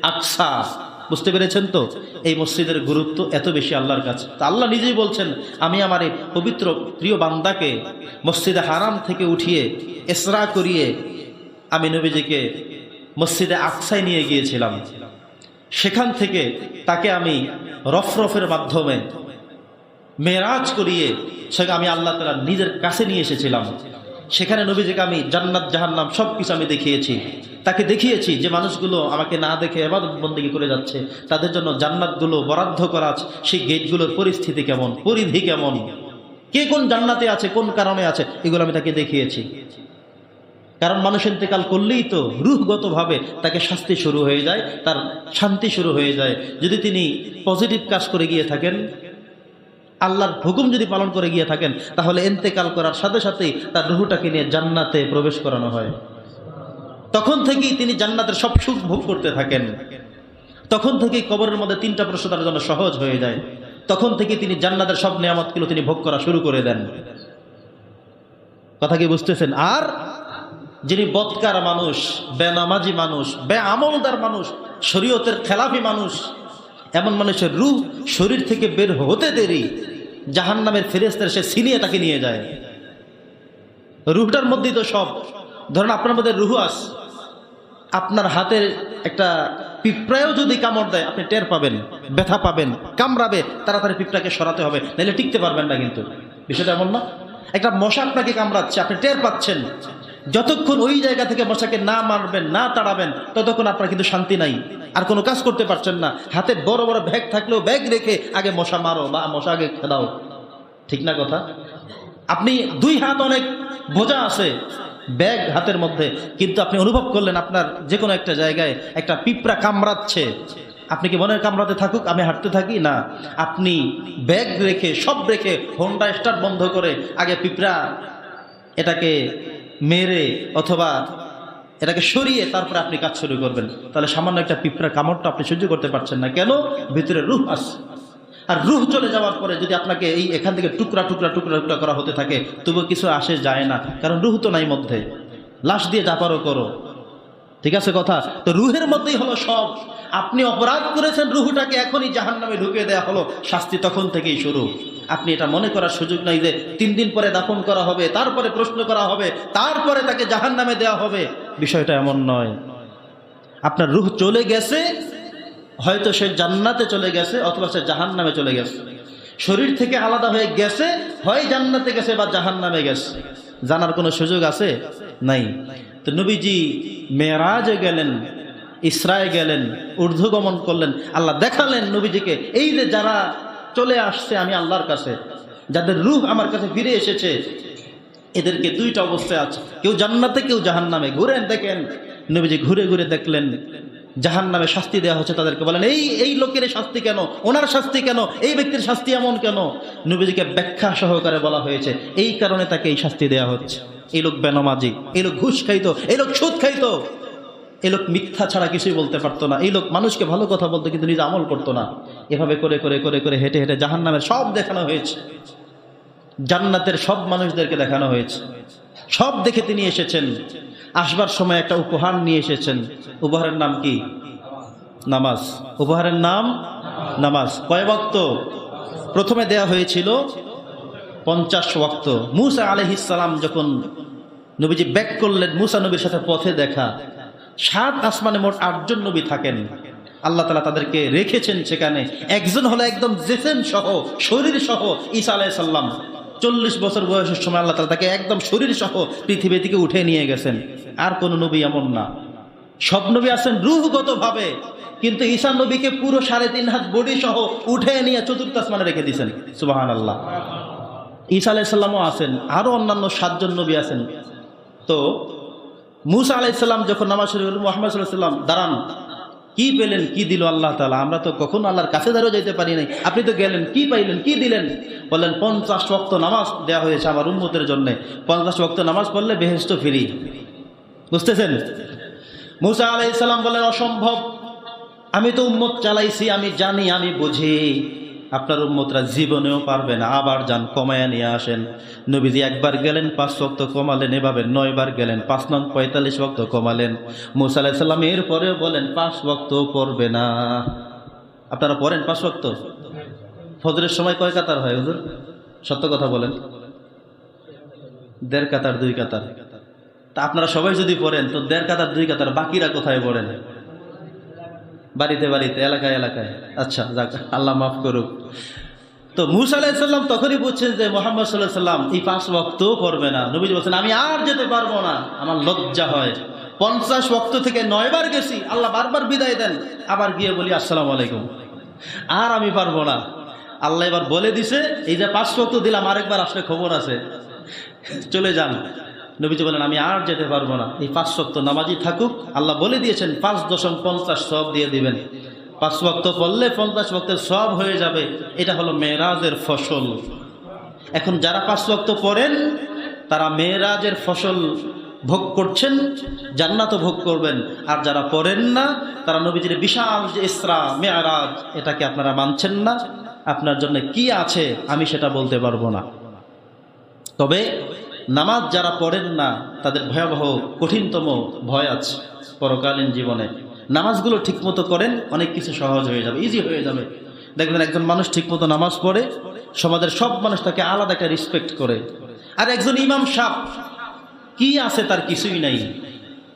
আকসা, বুঝতে পেরেছেন তো? এই মসজিদের গুরুত্ব এত বেশি আল্লাহর কাছে। তা আল্লাহ নিজেই বলছেন, আমি আমার এই পবিত্র প্রিয় বান্দাকে মসজিদে হারাম থেকে উঠিয়ে ইসরা করিয়ে আমি নবীজিকে মসজিদে আকসায় নিয়ে গিয়েছিলাম। সেখান থেকে তাকে আমি রফরফের মাধ্যমে মেরাজ করিয়ে সেখানে আমি আল্লাহ তাআলা নিজের কাছে নিয়ে এসেছিলাম। সেখানে নবীজিকে আমি জান্নাত জাহান্নাম সব কিছু আমি দেখিয়েছি। তাকে দেখিয়েছি যে মানুষগুলো আমাকে না দেখে ইবাদত বন্দেগী করে যাচ্ছে, তাদের জন্য জান্নাতগুলো বরাদ্দ করা আছে, সেই গেটগুলোর পরিস্থিতি কেমন, পরিধি কেমন, কে কোন জান্নাতে আছে, কোন কারণে আছে, এগুলো আমি তাকে দেখিয়েছি। কারণ মানুষ ইন্তেকাল করলেই তো রূহগতভাবে তাকে শাস্তি শুরু হয়ে যায়, তার শান্তি শুরু হয়ে যায়। যদি তিনি পজিটিভ কাজ করে গিয়ে থাকেন, আল্লাহর হুকুম যদি পালন করে গিয়ে থাকেন, তাহলে ইন্তেকাল করার সাথে সাথেই তার রূহটাকে নিয়ে জান্নাতে প্রবেশ করানো হয়। তখন থেকেই তিনি জান্নাতের সব সুখ ভোগ করতে থাকেন। তখন থেকেই কবরের মধ্যে 3টা প্রশ্ন তার জন্য সহজ হয়ে যায়। তখন থেকে তিনি জান্নাতের সব নিয়ামতগুলো তিনি ভোগ করা শুরু করে দেন। কথা কি বুঝতেছেন? আর যিনি বদকার মানুষ, বেনামাজি মানুষ, বেআমলদার মানুষ, শরীয়তের খেলাফি মানুষ, এমন মানুষের রূহ শরীর থেকে বের হতে দেরি জাহান্নামের ফেরেশতারা সে ছিনিয়ে তাকে নিয়ে যায়। রূহটার মধ্যেই তো সব। ধরেন আপনার মধ্যে রূহ আছে, আপনার হাতের একটা পিঁপড়ায়ও যদি কামড় দেয় আপনি টের পাবেন, ব্যথা পাবেন, কামড়াবে, তাড়াতাড়ি পিঁপড়াকে সরাতে হবে, নাহলে টিকতে পারবেন না। কিন্তু বিষয়টা এমন না। একটা মশা আপনাকে কামড়াচ্ছে, আপনি টের পাচ্ছেন। যতক্ষণ ওই জায়গা থেকে মশাকে না মারবেন, না তাড়াবেন, ততক্ষণ আপনার কিন্তু শান্তি নাই, আর কোনো কাজ করতে পারছেন না। হাতে বড় বড় ব্যাগ থাকলেও ব্যাগ রেখে আগে মশা মারো বা মশা আগে খেদাও, ঠিক না কথা? আপনি 2 হাত অনেক বোঝা আছে ব্যাগ হাতের মধ্যে, কিন্তু আপনি অনুভব করলেন আপনার যে কোনো একটা জায়গায় একটা পিঁপড়া কামড়াচ্ছে, আপনি কি মনের কামড়াতে থাকুক, আমি হাঁটতে থাকি? না, আপনি ব্যাগ রেখে সব রেখে হোন্ডা স্টার্ট বন্ধ করে আগে পিঁপড়া এটাকে মেরে অথবা এটাকে সরিয়ে তারপরে আপনি কাজ শুরু করবেন। তাহলে সামান্য একটা পিঁপড়ার কামড়টা আপনি সহ্য করতে পারছেন না, কেন? ভিতরে রূহ আছে। আর রূহ চলে যাওয়ার পরে যদি আপনাকে এই এখান থেকে টুকরা টুকরা টুকরা টুকরা করা হতে থাকে, তবুও কিছু আসে যায় না, কারণ রূহ তো নাই মধ্যে। লাশ দিয়ে যা পারো করো, ঠিক আছে কথা? তো রূহের মধ্যেই হলো সব। আপনি অপরাধ করেছেন, রূহটাকে এখনই জাহান্নামে ঢুকিয়ে দেওয়া হলো, শাস্তি তখন থেকেই শুরু। আপনি এটা মনে করার সুযোগ নাই যে 3 দিন পরে দাফন করা হবে, তারপরে প্রশ্ন করা হবে, তারপরে তাকে জাহান্নামে দেওয়া হবে। বিষয়টা এমন নয়। আপনার রূহ চলে গেছে, হয়তো সে জান্নাতে চলে গেছে অথবা সে জাহান্নামে চলে গেছে। শরীর থেকে আলাদা হয়ে গেছে, হয় জান্নাতে গেছে বা জাহান্নামে গেছে, জানার কোনো সুযোগ আছে? নাই। তো নবীজি মেরাজে গেলেন, ইসরায়ে গেলেন, ঊর্ধ্বগমন করলেন, আল্লাহ দেখালেন নবীজিকে, এই যে যারা চলে আসছে আমি আল্লাহর কাছে, যাদের রূহ আমার কাছে ফিরে এসেছে, এদেরকে 2টা অবস্থায় আছে, কেউ জান্নাতে কেউ জাহান্নামে। ঘুরেন দেখেন, নবীজি ঘুরে ঘুরে দেখলেন জাহান্নামে শাস্তি দেওয়া হচ্ছে তাদেরকে। বলেন এই লোকের শাস্তি কেন, ওনার শাস্তি কেন, এই ব্যক্তির শাস্তি এমন কেন? নবীজিকে ব্যাখ্যা সহকারে বলা হয়েছে, এই কারণে তাকে এই শাস্তি দেওয়া হচ্ছে। এই লোক বেনামাজি, এই লোক ঘুষ খাইতো, এই লোক সুদ খাইতো, এই লোক মিথ্যা ছাড়া কিছুই বলতে পারতো না, এই লোক মানুষকে ভালো কথা বলতো কিন্তু নিজে আমল করতো না। এভাবে করে করে করে করে হেঁটে হেঁটে জাহান্নামের সব দেখানো হয়েছে, জান্নাতের সব মানুষদেরকে দেখানো হয়েছে। সব দেখে তিনি এসেছেন। আসবার সময় একটা উপহার নিয়ে এসেছেন। উপহারের নাম কি? নামাজ। উপহারের নাম নামাজ। কয় ওয়াক্ত? প্রথমে দেয়া হয়েছিল 50 ওয়াক্ত। মুসা আলাইহিস সালাম যখন নবীজি ব্যাক করলেন, মুসা নবীর সাথে পথে দেখা, 7 আসমানে মোট 8 জন নবী থাকেন। আল্লাহ তাআলা তাদেরকে রেখেছেন সেখানে। একজন হলো একদম জেসেম সহ, শরীর সহ ঈসা আলাইহিস সালাম। 40 বছর বয়সের সময় আল্লাহ তাআলা তাকে একদম শরীর সহ পৃথিবী থেকে উঠে নিয়ে গেছেন। আর কোন নবী এমন না। সব নবী আছেন রূহগত ভাবে, কিন্তু ঈসা নবীকে পুরো 3.5 হাত বডি সহ উঠে নিয়ে 4th আসমানে রেখে দিয়েছেন। সুবহানাল্লাহ। ঈসা আলাইহিস সালামও আছেন, আরো অন্যান্য 7 জন নবী আছেন। তো মুসা আলাইহিস সালাম যখন নামাজ শুরু করলেন, মুহাম্মদ সাল্লাল্লাহু আলাইহি ওয়াসাল্লাম দাঁড়ান, কি পেলেন, কি দিল আল্লাহ তাআলা? আমরা তো কখনো আল্লাহর কাছে দাঁড়িয়ে যেতে পারি নাই, আপনি তো গেলেন, কি পাইলেন, কি দিলেন? বললেন 50 ওয়াক্ত নামাজ দেওয়া হয়েছে আমার উম্মতের জন্য, 50 ওয়াক্ত নামাজ পড়লে বেহেশত ফ্রি। বুঝতেছেন? মুসা আলাইহিস সালাম বললেন অসম্ভব, আমি তো উম্মত চালাইছি, আমি জানি, আমি বুঝি, আপনার উম্মতরা জীবনেও পারবে না, আবার যান কমায়া নিয়ে আসেন। নবীজি একবার গেলেন 5 ওয়াক্ত কমালেন, এভাবে 9 বার গেলেন, 5 নং 45 ওয়াক্ত কমালেন। মুসা আলাইহিস সালাম এরপরেও বলেন 5 ওয়াক্ত পড়বে না। আপনারা পড়েন 5 ওয়াক্ত? ফজরের সময় কয় কাতার হয় হুজুর? সত্য কথা বলেন। 1.5 কাতার 2 কাতার। তা আপনারা সবাই যদি পড়েন তো 1.5 কাতার 2 কাতার, বাকিরা কোথায় পড়েন? বাড়িতে বাড়িতে, এলাকায় এলাকায়। আচ্ছা যাক, আল্লাহ মাফ করুক। তো মুসা আলাইহিস সালাম তখনই বুঝছেন যে মুহাম্মদ সাল্লাল্লাহু আলাইহি ওয়াসাল্লাম এই 5 ওয়াক্তও পড়বে না। নবীজি বলছেন আমি আর যেতে পারবো না, আমার লজ্জা হয়। 50 ওয়াক্ত থেকে 9 বার গেছি, আল্লাহ বারবার বিদায় দেন, আবার গিয়ে বলি আসসালামু আলাইকুম, আর আমি পারবো না। আল্লাহ এবার বলে দিছে, এই যে 5 ওয়াক্ত দিলাম, আরেকবার আসলে খবর আছে, চলে যান। নবীজি বলেন আমি আর যেতে পারবো না, এই 5 ওয়াক্ত নামাজই থাকুক। আল্লাহ বলে দিয়েছেন 5.50 সওয়াব দিয়ে দিবেন। 5 ওয়াক্ত পড়লে 50 ওয়াক্তের সওয়াব হয়ে যাবে। এটা হলো মেরাজের ফসল। এখন যারা 5 ওয়াক্ত পড়েন তারা মেরাজের ফসল ভোগ করছেন, জান্নাতও ভোগ করবেন। আর যারা পড়েন না তারা নবীজির বিশাল যে ইসরা মেরাজ, এটাকে আপনারা মানছেন না। আপনার জন্য কি আছে আমি সেটা বলতে পারবো না। তবে নামাজ যারা পড়েন না তাদের ভয়াবহ কঠিনতম ভয় আছে পরকালীন জীবনে। নামাজগুলো ঠিকমতো করেন, অনেক কিছু সহজ হয়ে যাবে, ইজি হয়ে যাবে। দেখবেন একজন মানুষ ঠিকমতো নামাজ পড়ে, সমাজের সব মানুষ তাকে আলাদা একটা রেসপেক্ট করে। আর একজন ইমাম সাহেব কি আছে, তার কিছুই নাই,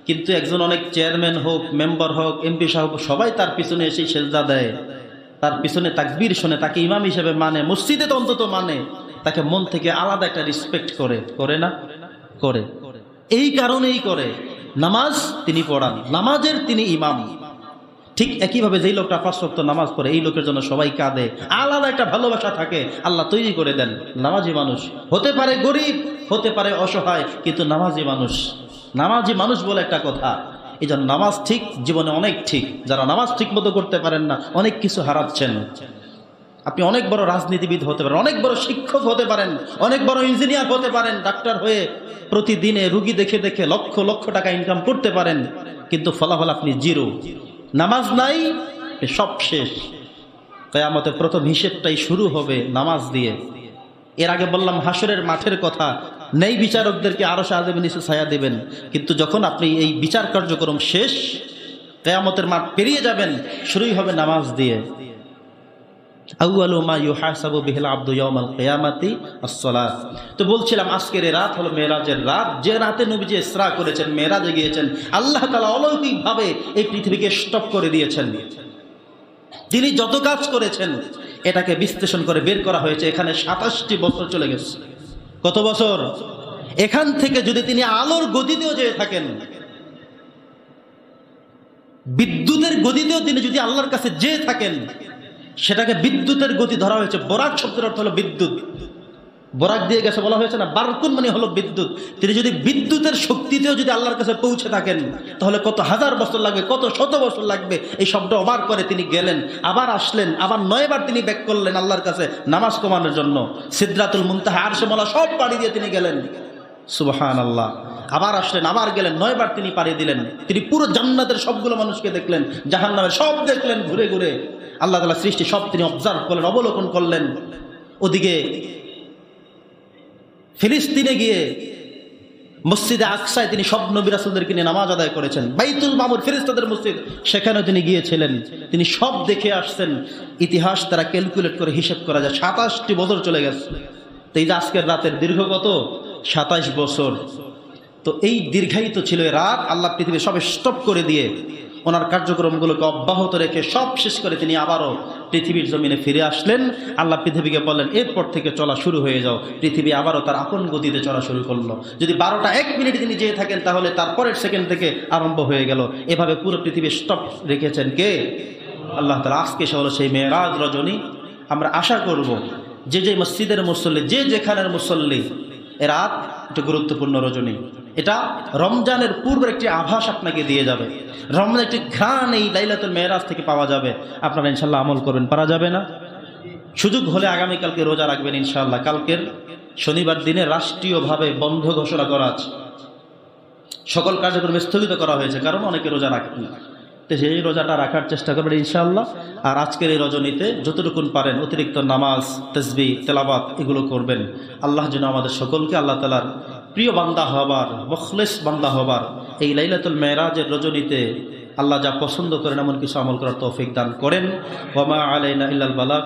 কিন্তু একজন অনেক চেয়ারম্যান হোক, মেম্বার হোক, এমপি সাহেব, সবাই তার পিছনে এসে সেজদা দেয়, তার পিছনে তাকবীর শোনে, তাকে ইমাম হিসেবে মানে, মসজিদে তো অন্তত মানে, তাকে মন থেকে আলাদা একটা রেসপেক্ট করে। করে না? করে। এই কারণেই করে, নামাজ তিনি পড়ান, নামাজের তিনি ইমাম। ঠিক একইভাবে যেই লোকটা 5 ওয়াক্ত নামাজ পড়ে, এই লোকের জন্য সবাই কাঁদে, আলাদা একটা ভালোবাসা থাকে, আল্লাহ তৈরি করে দেন। নামাজি মানুষ হতে পারে গরিব, হতে পারে অসহায়, কিন্তু নামাজি মানুষ, নামাজি মানুষ বলে একটা কথা। এই জন্য নামাজ ঠিক, জীবনে অনেক ঠিক। যারা নামাজ ঠিক মতো করতে পারেন না, অনেক কিছু হারাচ্ছেন। আপনি অনেক বড় রাজনীতিবিদ হতে পারেন, অনেক বড় শিক্ষক হতে পারেন, অনেক বড় ইঞ্জিনিয়ার হতে পারেন, ডাক্তার হয়ে প্রতিদিনে রুগী দেখে দেখে লক্ষ লক্ষ টাকা ইনকাম করতে পারেন, কিন্তু ফলাফল আপনি জিরো। নামাজ নাই, সব শেষ। কিয়ামতের প্রথম হিসেবটাই শুরু হবে নামাজ দিয়ে। এর আগে বললাম হাসরের মাঠের কথা, নেই বিচারকদেরকে আরশে আযমের নিচে ছায়া দেবেন, কিন্তু যখন আপনি এই বিচার কার্যক্রম শেষ, কিয়ামতের মাঠ পেরিয়ে যাবেন, শুরুই হবে নামাজ দিয়ে। আউয়ালু মা ইউহাসাবু বিহিল আবদু ইয়াউমাল কিয়ামাতি আস-সালাত। তো বলছিলাম আজকের এই রাত হলো মেরাজের রাত, যে রাতে নবীজি ইসরা করেছেন, মেরাজে গিয়েছেন। আল্লাহ তাআলা অলৌকিকভাবে এই পৃথিবীকে স্টপ করে দিয়েছেন। তিনি যত কাজ করেছেন এটাকে বিশ্লেষণ করে বের করা হয়েছে, এখানে 27টি বছর চলে গেছে। কত বছর? এখান থেকে যদি তিনি আলোর গতিতেও যেয়ে থাকেন, বিদ্যুতের গতিতেও তিনি যদি আল্লাহর কাছে যেয়ে থাকেন, সেটাকে বিদ্যুতের গতি ধরা হয়েছে। বরাক শব্দের অর্থ হলো বিদ্যুৎ, বরাক দিয়ে গেছে বলা হয়েছে না, বারকুন মানে হলো বিদ্যুৎ। তিনি যদি বিদ্যুতের শক্তিতেও যদি আল্লাহর কাছে পৌঁছে থাকেন, তাহলে কত হাজার বছর লাগবে, কত শত বছর লাগবে। এই শব্দ অবার করে তিনি গেলেন, আবার আসলেন, আবার 9 বার তিনি ব্যাক করলেন আল্লাহর কাছে নামাজ কমানোর জন্য। সিদরাতুল মুনতাহা, আরশে মালা সব পাড়ি দিয়ে তিনি গেলেন, সুবহানাল্লাহ। আবার আসলেন, আবার গেলেন, 9 বার তিনি পাড়ি দিলেন। তিনি পুরো জান্নাতের সবগুলো মানুষকে দেখলেন, জাহান্নামের সব দেখলেন ঘুরে ঘুরে। আল্লাহ তাআলা সৃষ্টি সব তিনি অবজার্ভ করলেন, অবলোকন করলেন। ওদিকে ফিলিস্তিনে গিয়ে মসজিদে আকসায় তিনি সব নবী রাসূলদেরকে নিয়ে নামাজ আদায় করেছেন। বাইতুল মামুর ফেরেশতাদের মসজিদ, সেখানেও তিনি গিয়েছিলেন, তিনি সব দেখে আসছেন। ইতিহাস তারা ক্যালকুলেট করে হিসাব করা যায় 27টি বছর চলে গেছে। তো এই যে আজকের রাতের দীর্ঘ কত? 27 বছর। তো এই দীর্ঘায়িত ছিল এই রাত, আল্লাহ পৃথিবী সব স্টপ করে দিয়ে ওনার কার্যক্রমগুলোকে অব্যাহত রেখে সব শেষ করে তিনি আবারও পৃথিবীর জমিনে ফিরে আসলেন। আল্লাহ পৃথিবীকে বললেন এরপর থেকে চলা শুরু হয়ে যাও। পৃথিবী আবারও তার আপন গতিতে চলা শুরু করলো। যদি 12টা 1 মিনিট তিনি যেয়ে থাকেন, তাহলে তার পরের সেকেন্ড থেকে আরম্ভ হয়ে গেল। এভাবে পুরো পৃথিবী স্টপ রেখেছেন কে? আল্লাহ তাআলা। আজকে সে হলো সেই মেরাজ রজনী। আমরা আশা করব যে যে মসজিদের মুসল্লি, যে যেখানের মুসল্লি, এ রাত একটি গুরুত্বপূর্ণ রজনী। এটা রমজানের পূর্বের একটি আভাস আপনাকে দিয়ে যাবে। রমজানের একটি ঘ্রাণ এই লাইলাতুল মেরাজ থেকে পাওয়া যাবে। আপনারা ইনশাল্লাহ আমল করবেন, পারা যাবে না? সুযোগ হলে আগামীকালকে রোজা রাখবেন ইনশাআল্লাহ। কালকের শনিবার দিনে রাষ্ট্রীয়ভাবে বন্ধ ঘোষণা করা আছে, সকল কার্যক্রম স্থগিত করা হয়েছে, কারণ অনেকে রোজা রাখেন না। তো সেই রোজাটা রাখার চেষ্টা করবেন ইনশাআল্লাহ। আর আজকের এই রজনীতে যতটুকুন পারেন অতিরিক্ত নামাজ, তাসবিহ, তেলাওয়াত এগুলো করবেন। আল্লাহ যেন আমাদের সকলকে আল্লাহ তাআলার প্রিয় বান্দা হবার, মুখলিস বান্দা হবার এই লাইলাতুল মেরাজের রজনীতে আল্লাহ যা পছন্দ করেন এমন কিছু আমল করার তৌফিক দান করেন। ওয়া মা আলাইনা ইল্লাল বালাগ।